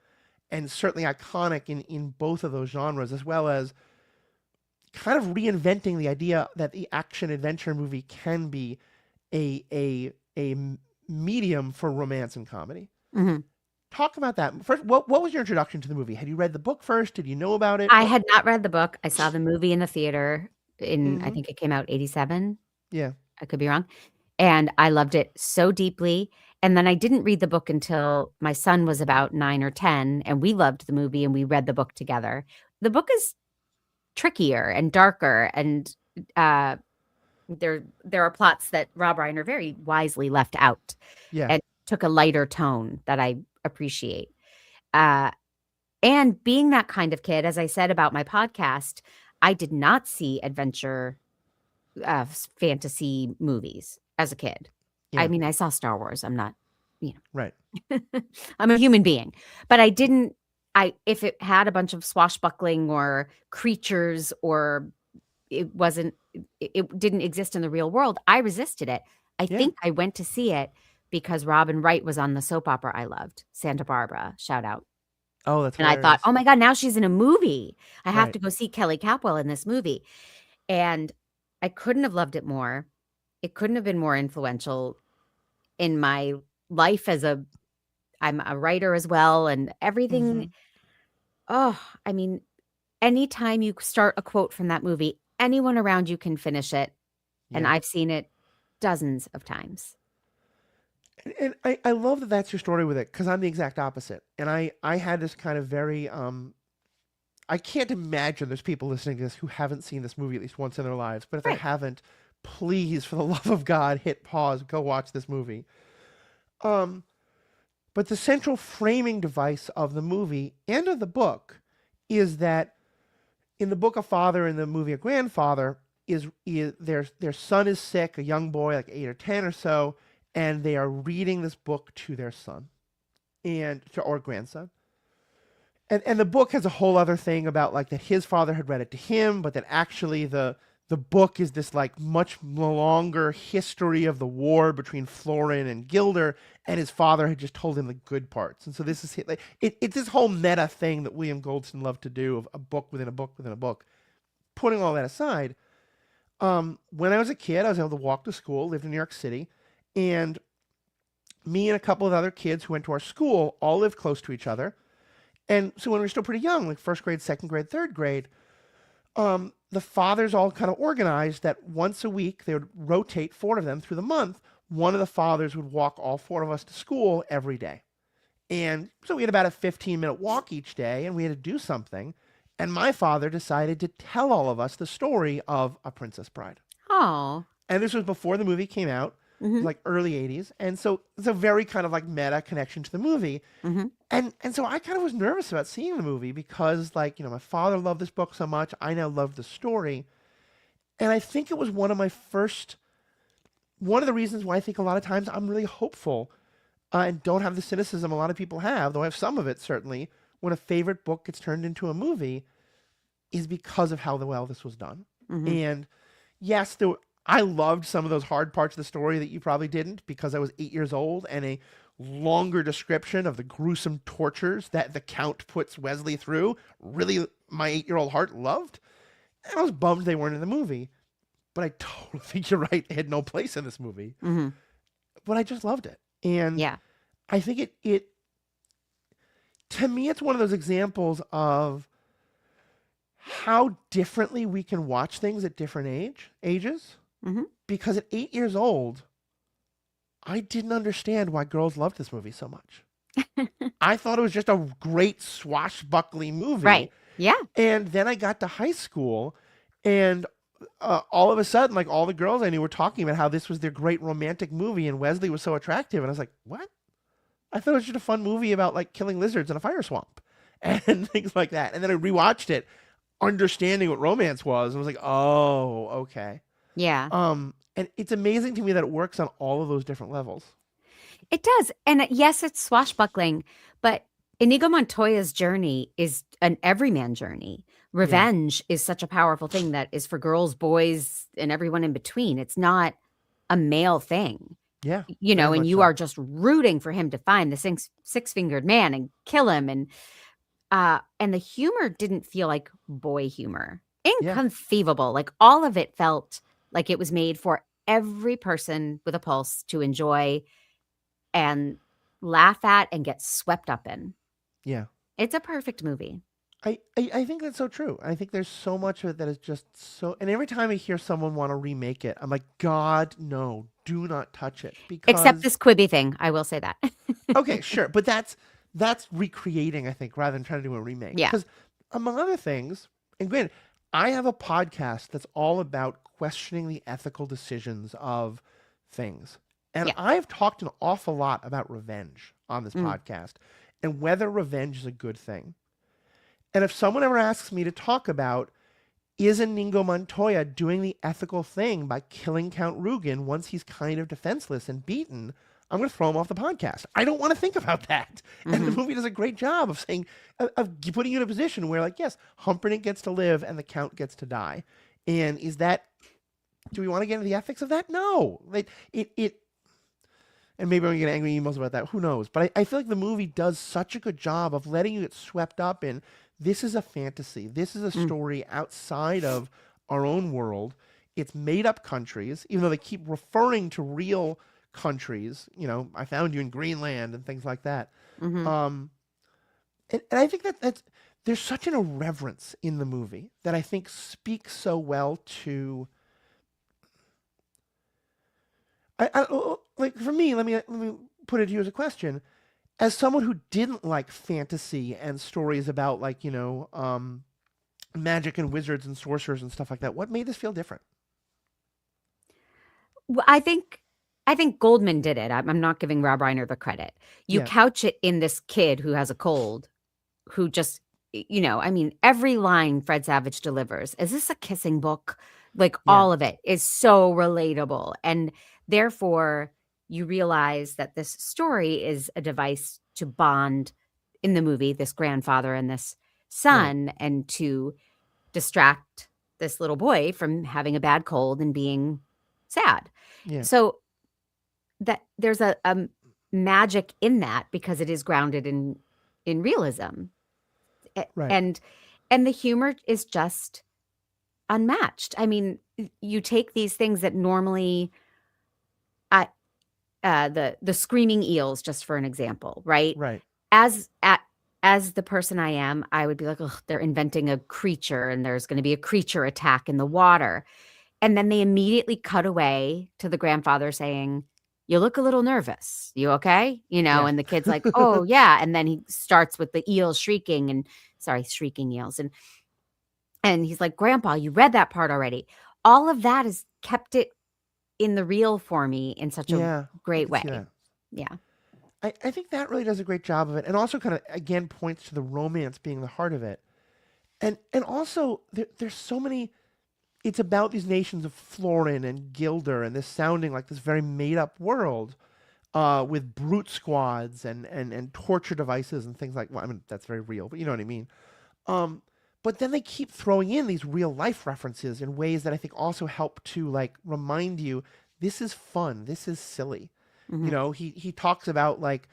A: and certainly iconic in both of those genres, as well as kind of reinventing the idea that the action adventure movie can be a medium for romance and comedy.
B: Mhm.
A: Talk about that first. What was your introduction to the movie? Had you read the book first? Did you know about it?
B: I
A: What?
B: had not read the book. I saw the movie in the theater I
A: Mm-hmm.
B: think it came out 87.
A: Yeah.
B: I could be wrong. And I loved it so deeply. And then I didn't read the book until my son was about 9 or 10, and we loved the movie and we read the book together. The book is trickier and darker, and uh, there are plots that Rob Reiner very wisely left out
A: Yeah.
B: and took a lighter tone that I appreciate. Uh, and being that kind of kid, as I said about my podcast, I did not see adventure fantasy movies as a kid. I
A: Yeah.
B: mean, I saw Star Wars. I'm not, you
A: Right.
B: know, I'm a human being, but I didn't. If it had a bunch of swashbuckling or creatures, or it wasn't, it didn't exist in the real world, I resisted it. I
A: Yeah.
B: think I went to see it because Robin Wright was on the soap opera I loved, Santa Barbara. Shout out.
A: Oh, that's
B: And I thought,
A: hilarious.
B: oh my God, now she's in a movie. I have
A: Right.
B: to go see Kelly Capwell in this movie. And I couldn't have loved it more. It couldn't have been more influential in my life I'm a writer as well, and everything.
A: Mm-hmm.
B: Oh, I mean, anytime you start a quote from that movie, anyone around you can finish it. And
A: Yeah.
B: I've seen it dozens of times.
A: And I love that that's your story with it, because I'm the exact opposite. And I had this kind of very I can't imagine there's people listening to this who haven't seen this movie at least once in their lives. But if they
B: Right.
A: haven't, please, for the love of God, hit pause, go watch this movie. Um, but the central framing device of the movie and of the book is that in the book, a father, in the movie, a grandfather, is their son is sick, a young boy, like 8 or 10 or so, and they are reading this book to their son or grandson. And the book has a whole other thing about like that his father had read it to him, but that actually the book is this like much longer history of the war between Florin and Gilder, and his father had just told him the good parts. And so this is like it's this whole meta thing that William Goldstein loved to do, of a book within a book within a book. Putting all that aside, when I was a kid, I was able to walk to school, lived in New York City, and me and a couple of other kids who went to our school all lived close to each other. And so when we were still pretty young, like first grade, second grade, third grade, the fathers all kind of organized that once a week they would rotate 4 of them through the month. One of the fathers would walk all 4 of us to school every day. And so we had about a 15-minute walk each day, and we had to do something. And my father decided to tell all of us the story of A Princess Bride.
B: Oh.
A: And this was before the movie came out. It was
B: Hmm.
A: like early 80s. And so it's a very kind of like meta connection to the movie.
B: Hmm.
A: And so I kind of was nervous about seeing the movie because, like, my father loved this book so much. I now loved the story. And I think it was one of the reasons why I think a lot of times I'm really hopeful, and don't have the cynicism a lot of people have, though I have some of it certainly, when a favorite book gets turned into a movie, is because of how well this was done.
B: Hmm.
A: And yes, I loved some of those hard parts of the story that you probably didn't, because I was 8 years old, and a longer description of the gruesome tortures that the Count puts Wesley through, really, my 8-year-old heart loved. And I was bummed they weren't in the movie. But I totally think you're right. They had no place in this movie.
B: Hmm.
A: But I just loved it. And
B: Yeah.
A: I think it to me, it's one of those examples of how differently we can watch things at different ages.
B: Hmm.
A: Because at 8 years old, I didn't understand why girls loved this movie so much. I thought it was just a great swashbuckling movie.
B: Right. Yeah.
A: And then I got to high school, and all of a sudden, like all the girls I knew were talking about how this was their great romantic movie, and Wesley was so attractive, and I was like, what? I thought it was just a fun movie about like killing lizards in a fire swamp and things like that. And then I rewatched it, understanding what romance was, and was like, oh, okay.
B: Yeah.
A: And it's amazing to me that it works on all of those different levels.
B: It does. And yes, it's swashbuckling, but Inigo Montoya's journey is an everyman journey.
A: Yeah,
B: Revenge is such a powerful thing that is for girls, boys, and everyone in between. It's not a male thing,
A: yeah, very
B: and
A: much
B: you
A: so.
B: are just rooting for him to find the six-fingered man and kill him. And the humor didn't feel like boy humor.
A: Yeah,
B: Inconceivable. Like all of it felt like it was made for every person with a pulse to enjoy and laugh at and get swept up in.
A: yeah.
B: It's a perfect movie.
A: I think that's so true. I think there's so much of it that is just so. And every time I hear someone want to remake it, I'm like, God, no, do not touch it
B: Except
A: because
B: this Quibi thing, I will say that.
A: okay, sure, but that's recreating, I think, rather than trying to do a remake.
B: Yeah.
A: Because among other things, and granted, I have a podcast that's all about questioning the ethical decisions of things, and
B: Yeah.
A: I've talked an awful lot about revenge on this
B: Mm.
A: podcast and whether revenge is a good thing. And if someone ever asks me to talk about is Inigo Montoya doing the ethical thing by killing Count Rugen once he's kind of defenseless and beaten, I'm going to throw him off the podcast. I don't want to think about that. And the
B: Hmm.
A: movie does a great job of saying, of putting you in a position where, like, yes, Humperdinck gets to live and the Count gets to die. And is that, do we want to get into the ethics of that? No. Like, and maybe I'm going to get angry emails about that. Who knows? But I feel like the movie does such a good job of letting you get swept up in this is a fantasy. This is a
B: Mm.
A: story outside of our own world. It's made up countries, even though they keep referring to real countries. I found you in Greenland and things like that.
B: Hmm.
A: Um, and I think that's there's such an irreverence in the movie that I think speaks so well to. Like for me, let me put it to you as a question. As someone who didn't like fantasy and stories about like magic and wizards and sorcerers and stuff like that, what made this feel different?
B: I think Goldman did it. I'm not giving Rob Reiner the credit. You
A: Yeah,
B: couch it in this kid who has a cold, who just, I mean, every line Fred Savage delivers. Is this a kissing book? Like
A: yeah,
B: all of it is so relatable. And therefore, you realize that this story is a device to bond in the movie, this grandfather and this
A: right,
B: son, and to distract this little boy from having a bad cold and being sad.
A: yeah,
B: So that there's a magic in that because it is grounded in realism.
A: right,
B: And the humor is just unmatched. I mean, you take these things that normally I the screaming eels, just for an example, right?
A: right.
B: As at as the person I am, I would be like, "Ugh, they're inventing a creature and there's going to be a creature attack in the water." And then they immediately cut away to the grandfather saying, "You look a little nervous. You okay?"
A: Yeah,
B: And the kid's like, "Oh, yeah." And then he starts with the eels shrieking and sorry, shrieking eels. And he's like, "Grandpa, you read that part already." All of that has kept it in the real for me in such a
A: yeah. I
B: great
A: can see
B: way.
A: that.
B: Yeah.
A: I think that really does a great job of it, and also kind of again points to the romance being the heart of it, and also there's so many. It's about these nations of Florin and Gilder, and this sounding like this very made up world, with brute squads and torture devices and things like. Well, I mean that's very real, but you know what I mean. Um, but then they keep throwing in these real life references in ways that I think also help to like remind you this is fun, this is silly.
B: Mhm.
A: He talks about like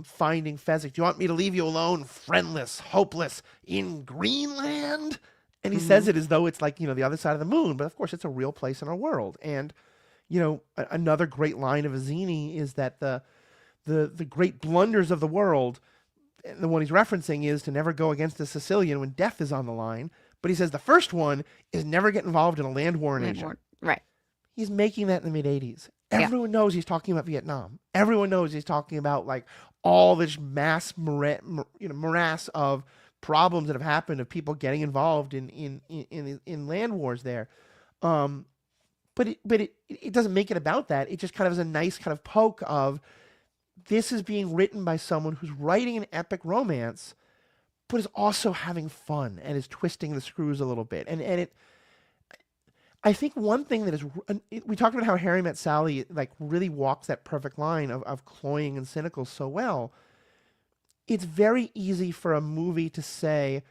A: finding Fezzik. Do you want me to leave you alone, friendless, hopeless, in Greenland? And he says
B: Mhm.
A: it as though it's like the other side of the moon, but of course it's a real place in our world. And another great line of Azini is that the great blunders of the world, the one he's referencing is to never go against a Sicilian when death is on the line. But he says the first one is never get involved in a land war in Asia.
B: Landlord. Right.
A: He's making that in the mid 80s.
B: Yeah.
A: Everyone knows he's talking about Vietnam. Everyone knows he's talking about like all this mass morass of problems that have happened of people getting involved in land wars there. Um, but it doesn't make it about that. It just kind of is a nice kind of poke of this is being written by someone who's writing an epic romance, but is also having fun and is twisting the screws a little bit. And it, I think one thing that is, we talked about how Harry Met Sally like really walks that perfect line of cloying and cynical so well. It's very easy for a movie to say,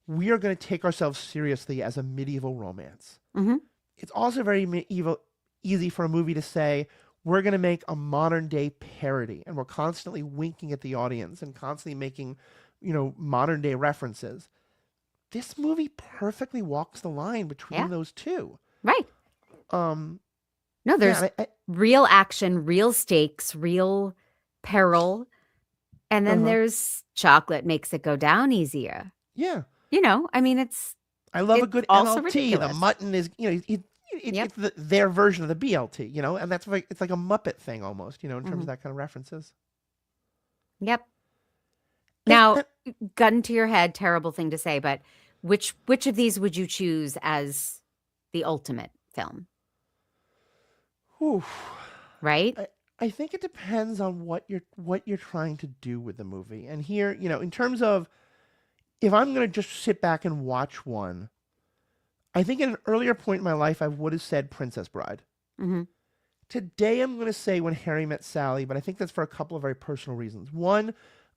A: we are going to take ourselves seriously as a medieval romance.
B: Mm-hmm.
A: It's also very easy for a movie to say, we're going to make a modern day parody and we're constantly winking at the audience and constantly making, modern day references. This movie perfectly walks the line between
B: Yeah.
A: those two.
B: Right.
A: Um,
B: No, there's
A: yeah,
B: real action, real stakes, real peril. And then
A: uh-huh.
B: there's chocolate makes it go down easier.
A: Yeah.
B: I mean,
A: I love a
B: it's
A: good
B: also
A: MLT. The
B: ridiculous.
A: mutton is,
B: Yep.
A: it's their version of the BLT, and that's like, it's like a Muppet thing almost, in terms
B: Hmm.
A: of that kind of references.
B: Yep.
A: And,
B: Now,
A: and
B: gun to your head, terrible thing to say, but which of these would you choose as the ultimate film?
A: whew,
B: Right?
A: I think it depends on what you're trying to do with the movie. And here, in terms of if I'm gonna just sit back and watch one, I think at an earlier point in my life I would have said Princess Bride.
B: Mm-hmm.
A: Today I'm gonna say When Harry Met Sally, but I think that's for a couple of very personal reasons. One,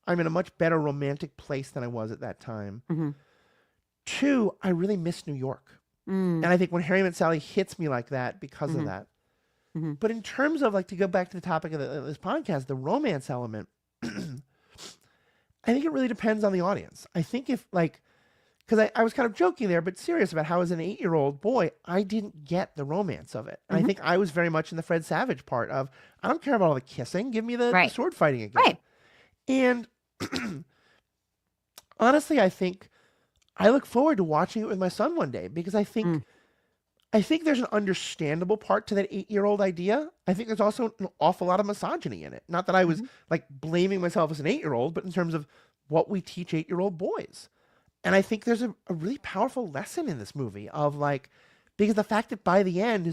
A: I'm in a much better romantic place than I was at that time.
B: Mm-hmm.
A: Two, I really miss New York.
B: Mm-hmm.
A: And I think When Harry Met Sally hits me like that because of
B: Mm-hmm.
A: that.
B: Mm-hmm.
A: But in terms of like to go back to the topic of this podcast, the romance element, I think it really depends on the audience. I think if like, because I was kind of joking there, but serious about how as an 8-year-old boy, I didn't get the romance of it. And I
B: Mm-hmm.
A: think I was very much in the Fred Savage part of, I don't care about all the kissing. Give me the
B: Right.
A: sword fighting again.
B: Right.
A: And honestly, I think I look forward to watching it with my son one day because
B: Mm.
A: I think there's an understandable part to that 8-year-old idea. I think there's also an awful lot of misogyny in it. Not that I was
B: Mm-hmm.
A: like blaming myself as an 8-year-old, but in terms of what we teach 8-year-old boys. And I think there's a really powerful lesson in this movie of like, because the fact that by the end,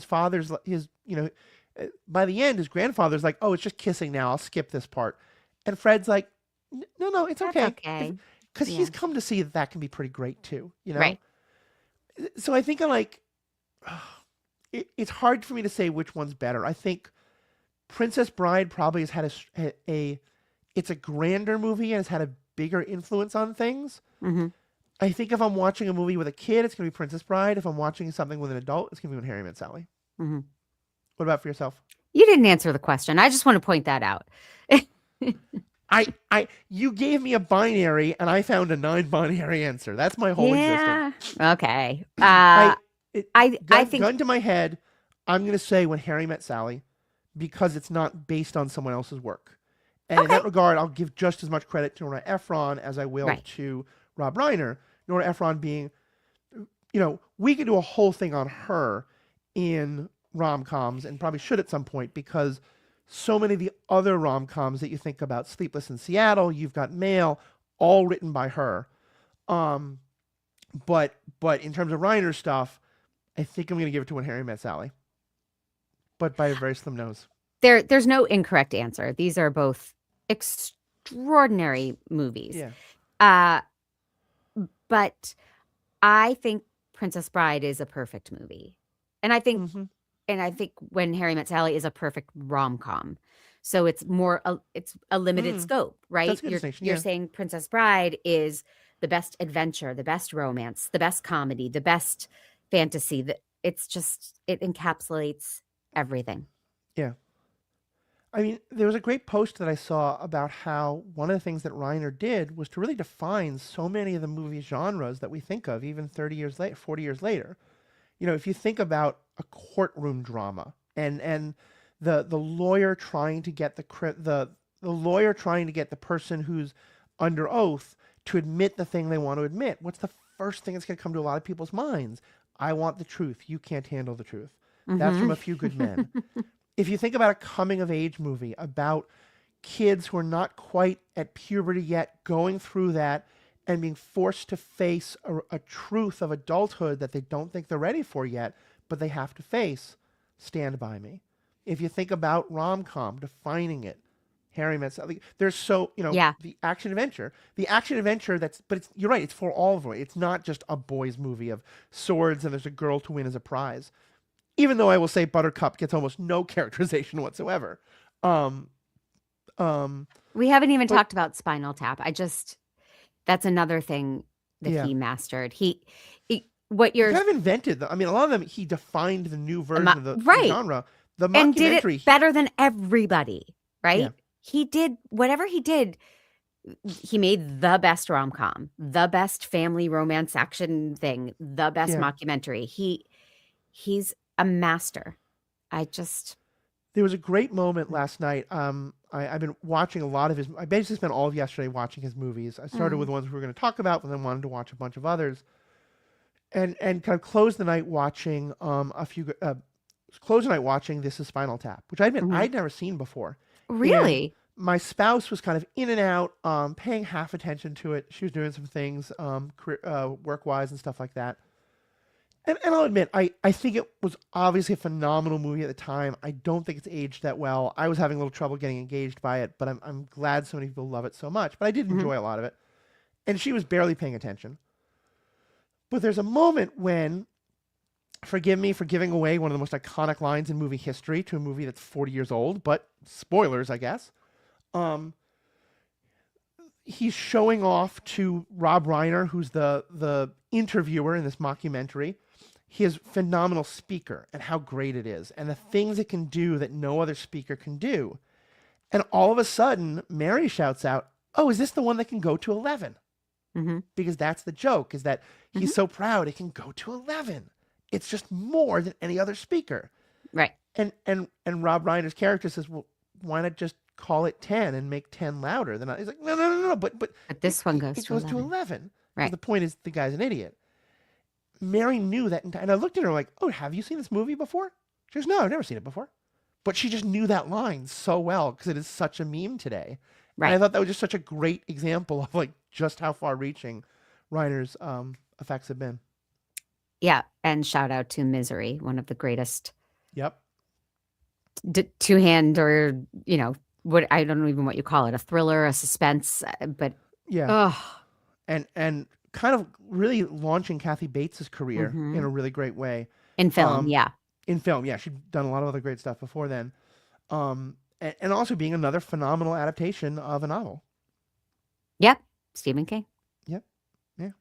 A: by the end, his grandfather's like, oh, it's just kissing now. I'll skip this part. And Fred's like, no, it's
B: That's
A: okay.
B: okay.
A: Because
B: Yeah.
A: he's come to see that that can be pretty great too.
B: Right.
A: So I think I like, it's hard for me to say which one's better. I think Princess Bride probably has had it's a grander movie and has had a bigger influence on things.
B: Mm-hmm.
A: I think if I'm watching a movie with a kid, it's going to be Princess Bride. If I'm watching something with an adult, it's going to be When Harry Met Sally.
B: Mm-hmm.
A: What about for yourself?
B: You didn't answer the question. I just want to point that out.
A: You gave me a binary and I found a non-binary answer. That's my whole existence.
B: Yeah. Okay. I think
A: Gun to my head, I'm going to say When Harry Met Sally because it's not based on someone else's work. And in
B: okay.
A: that regard, I'll give just as much credit to Nora Ephron as I will
B: Right.
A: to Rob Reiner. Nora Ephron being, we could do a whole thing on her in rom-coms and probably should at some point because so many of the other rom-coms that you think about, Sleepless in Seattle, You've Got Mail, all written by her. But in terms of Reiner stuff, I think I'm going to give it to When Harry Met Sally, but by a very slim nose.
B: There's no incorrect answer. These are both extraordinary movies.
A: Yeah.
B: But I think Princess Bride is a perfect movie. And I think
A: Mm-hmm.
B: When Harry Met Sally is a perfect rom-com. So it's more it's a limited scope, right?
A: That's a good distinction.
B: You're
A: Yeah.
B: saying Princess Bride is the best adventure, the best romance, the best comedy, the best fantasy. It encapsulates everything.
A: Yeah. I mean, there was a great post that I saw about how one of the things that Reiner did was to really define so many of the movie genres that we think of, even 30 years later, 40 years later. If you think about a courtroom drama and the lawyer trying to get the lawyer trying to get the person who's under oath to admit the thing they want to admit, what's the first thing that's going to come to a lot of people's minds? I want the truth. You can't handle the truth. That's from
B: Mhm.
A: A Few Good Men. If you think about a coming of age movie about kids who are not quite at puberty yet, going through that and being forced to face a truth of adulthood that they don't think they're ready for yet, but they have to face Stand By Me. If you think about rom-com, defining it, Harry Met Sally, there's so,
B: Yeah.
A: the action adventure but you're right, it's for all of it. It's not just a boys movie of swords and there's a girl to win as a prize. Even though I will say Buttercup gets almost no characterization whatsoever. Um,
B: We haven't even
A: but
B: talked about Spinal Tap. That's another thing that
A: yeah,
B: he mastered. What
A: he
B: you're,
A: kind of invented I mean, a lot of them, he defined the new version of the
B: right.
A: genre. The
B: And did it
A: mockumentary,
B: better than everybody,
A: yeah,
B: right? He did whatever he did. He made the best rom-com, the best family romance action thing, the best
A: yeah.
B: mockumentary. He's a master. I just
A: There was a great moment last night. I've been watching a lot of his. I basically spent all of yesterday watching his movies. I started with
B: mm,
A: the ones we were going to talk about, but then wanted to watch a bunch of others, and kind of closed the night watching closed the night watching This Is Spinal Tap, which I admit
B: mhm.
A: I'd never seen before, and
B: Really?
A: my spouse was kind of in and out, paying half attention to it. She was doing some things, work wise and stuff like that. And I'll admit, I think it was obviously a phenomenal movie at the time. I don't think it's aged that well. I was having a little trouble getting engaged by it, but I'm glad so many people love it so much. But I did
B: Mhm.
A: enjoy a lot of it. And she was barely paying attention. But there's a moment when, forgive me for giving away one of the most iconic lines in movie history to a movie that's 40 years old, but spoilers, I guess. Um, he's showing off to Rob Reiner, who's the interviewer in this mockumentary, his phenomenal speaker and how great it is and the things it can do that no other speaker can do. And all of a sudden, Mary shouts out, "Oh, is this the one that can go to 11?"
B: Mhm.
A: Because that's the joke, is that
B: Mhm.
A: he's so proud it can go to 11. It's just more than any other speaker.
B: Right.
A: And Rob Reiner's character says, "Well, why not just call it 10 and make 10 louder?" Then he's like, "No, no, no, no, but
B: But this one goes
A: it
B: to
A: goes to
B: 11.
A: 11." Because
B: Right.
A: the point is the guy's an idiot. Mary knew that, and I looked at her like, "Oh, have you seen this movie before?" She goes, "No, I've never seen it before." But she just knew that line so well because it is such a meme today. And I
B: Right.
A: thought that was just such a great example of like just how far-reaching Reiner's effects have been.
B: Yeah. And shout out to Misery, one of the greatest
A: Yep.
B: two-hand or, what I don't know even what you call it, a thriller, a suspense, but
A: Yeah.
B: oh,
A: And kind of really launching Kathy Bates's career in
B: hmm
A: a really great way.
B: in film.
A: Um,
B: Yeah.
A: in film, yeah, she'd done a lot of other great stuff before then. And also being another phenomenal adaptation of a novel.
B: Yep. Stephen King.
A: Yep. Yeah.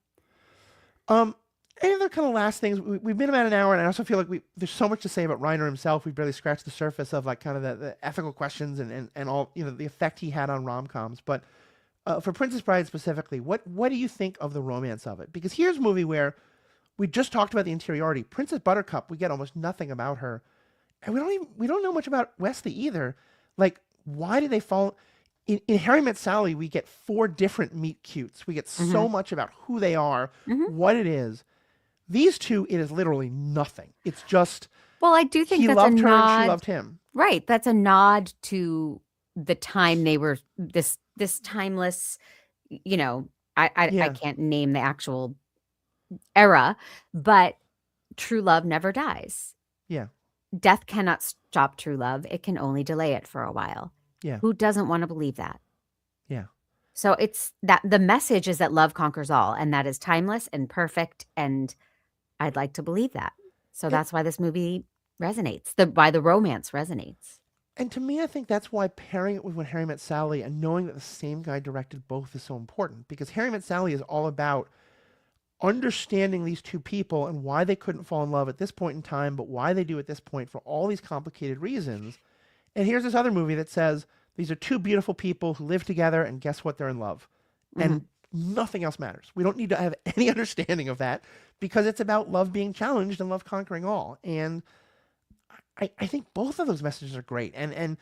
A: Um, any other kind of last things? We've been about an hour, and I also feel like there's so much to say about Reiner himself. We've barely scratched the surface of like kind of the ethical questions and all the effect he had on rom-coms. But for Princess Bride specifically, what do you think of the romance of it? Because here's a movie where we just talked about the interiority. Princess Buttercup, we get almost nothing about her, and we don't know much about Wesley either. Like, why did they fall? In Harry Met Sally, we get 4 different meet cutes. We get
B: hmm
A: so much about who they are,
B: hmm
A: what it is. These two, it is literally nothing. It's just
B: Well, I do think
A: he
B: that's a
A: loved her and she
B: nod.
A: loved him.
B: Right. That's a nod to the time they were this timeless, you know, I
A: Yeah,
B: can't name the actual era, but true love never dies.
A: yeah,
B: Death cannot stop true love. It can only delay it for a while.
A: yeah,
B: Who doesn't want to believe that?
A: yeah.
B: So it's that the message is that love conquers all, and that is timeless and perfect. And I'd like to believe that. So
A: And,
B: that's why this movie resonates. Why the romance resonates.
A: and to me, I think that's why pairing it with When Harry Met Sally and knowing that the same guy directed both is so important. Because Harry Met Sally is all about understanding these two people and why they couldn't fall in love at this point in time, but why they do at this point for all these complicated reasons. And here's this other movie that says these are two beautiful people who live together, and guess what? They're in love.
B: Hmm.
A: And nothing else matters. We don't need to have any understanding of that because it's about love being challenged and love conquering all. And I think both of those messages are great. And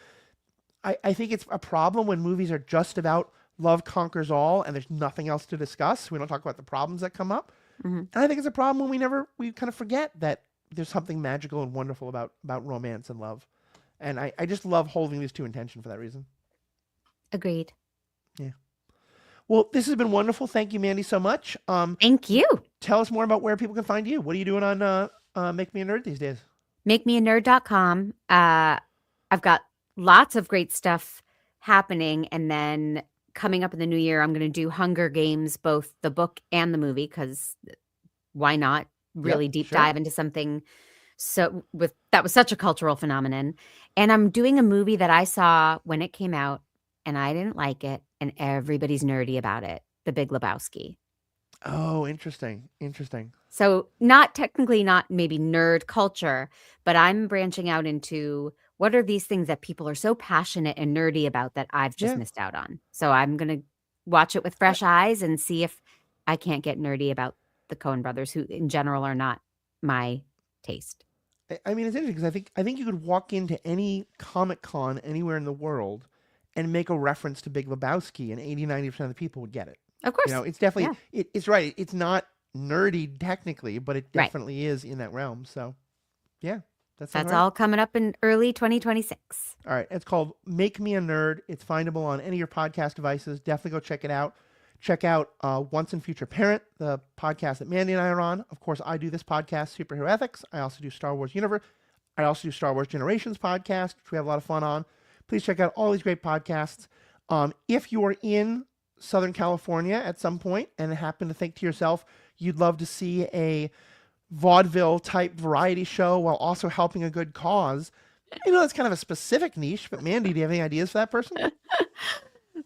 A: I think it's a problem when movies are just about love conquers all and there's nothing else to discuss. We don't talk about the problems that come up.
B: Hmm.
A: And I think it's a problem when we kind of forget that there's something magical and wonderful about romance and love. And I just love holding these two in tension for that reason.
B: Agreed.
A: Yeah. Well, this has been wonderful. Thank you, Mandy, so much.
B: Thank you.
A: Tell us more about where people can find you. What are you doing on make me a nerd these days?
B: MakeMeANerd.com. I've got lots of great stuff happening. And then coming up in the new year, I'm going to do Hunger Games, both the book and the movie, because why not
A: Yep,
B: really deep
A: sure.
B: dive into something that was such a cultural phenomenon. And I'm doing a movie that I saw when it came out and I didn't like it, and everybody's nerdy about it, The Big Lebowski.
A: Oh, interesting. Interesting.
B: So, not technically not maybe nerd culture, but I'm branching out into what are these things that people are so passionate and nerdy about that I've just
A: Yeah.
B: missed out on. So, I'm going to watch it with
A: I,
B: fresh eyes and see if I can't get nerdy about the Coen brothers, who in general are not my taste.
A: I mean, it's interesting because I think you could walk into any Comic Con anywhere in the world and make a reference to Big Lebowski, and 80-90% of the people would get it.
B: Of
A: You
B: course.
A: know, it's definitely
B: Yeah.
A: it's right. It's not nerdy technically, but it
B: Right.
A: definitely is in that realm. So yeah, that sounds
B: That's
A: right.
B: all coming up in early 2026.
A: All right, it's called Make Me a Nerd. It's findable on any of your podcast devices. Definitely go check it out. Check out Once and Future Parent, the podcast that Mandy and I are on. Of course, I do this podcast, Superhero Ethics. I also do Star Wars Universe. I also do Star Wars Generations podcast, which we have a lot of fun on. Please check out all these great podcasts. If you are in Southern California at some point and happen to think to yourself, you'd love to see a vaudeville type variety show while also helping a good cause, I know that's kind of a specific niche, but Mandy, do you have any ideas for that person?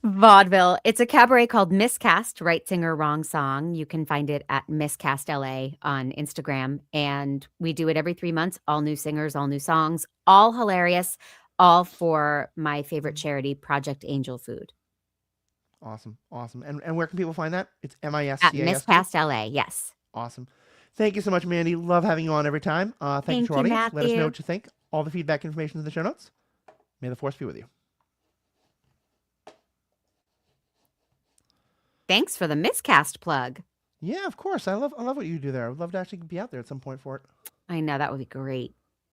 B: Vaudeville. It's a cabaret called Miscast, Right Singer, Wrong Song. You can find it at Miscast LA on Instagram. And we do it every 3 months. All new singers, all new songs, all hilarious, all for my favorite charity, Project Angel Food.
A: Awesome. Awesome. And where can people find that? It's
B: At
A: MISCAST.
B: Miscast LA, yes.
A: Awesome. Thank you so much, Mandy. Love having you on every time. Thank you to
B: Thank
A: our
B: you,
A: audience. Let us know
B: Matthew.
A: what you think. All the feedback information is in the show notes. May the force be with you.
B: Thanks for the Miscast plug.
A: Yeah, of course. I love what you do there. I would love to actually be out there at some point for it.
B: I know that would be great.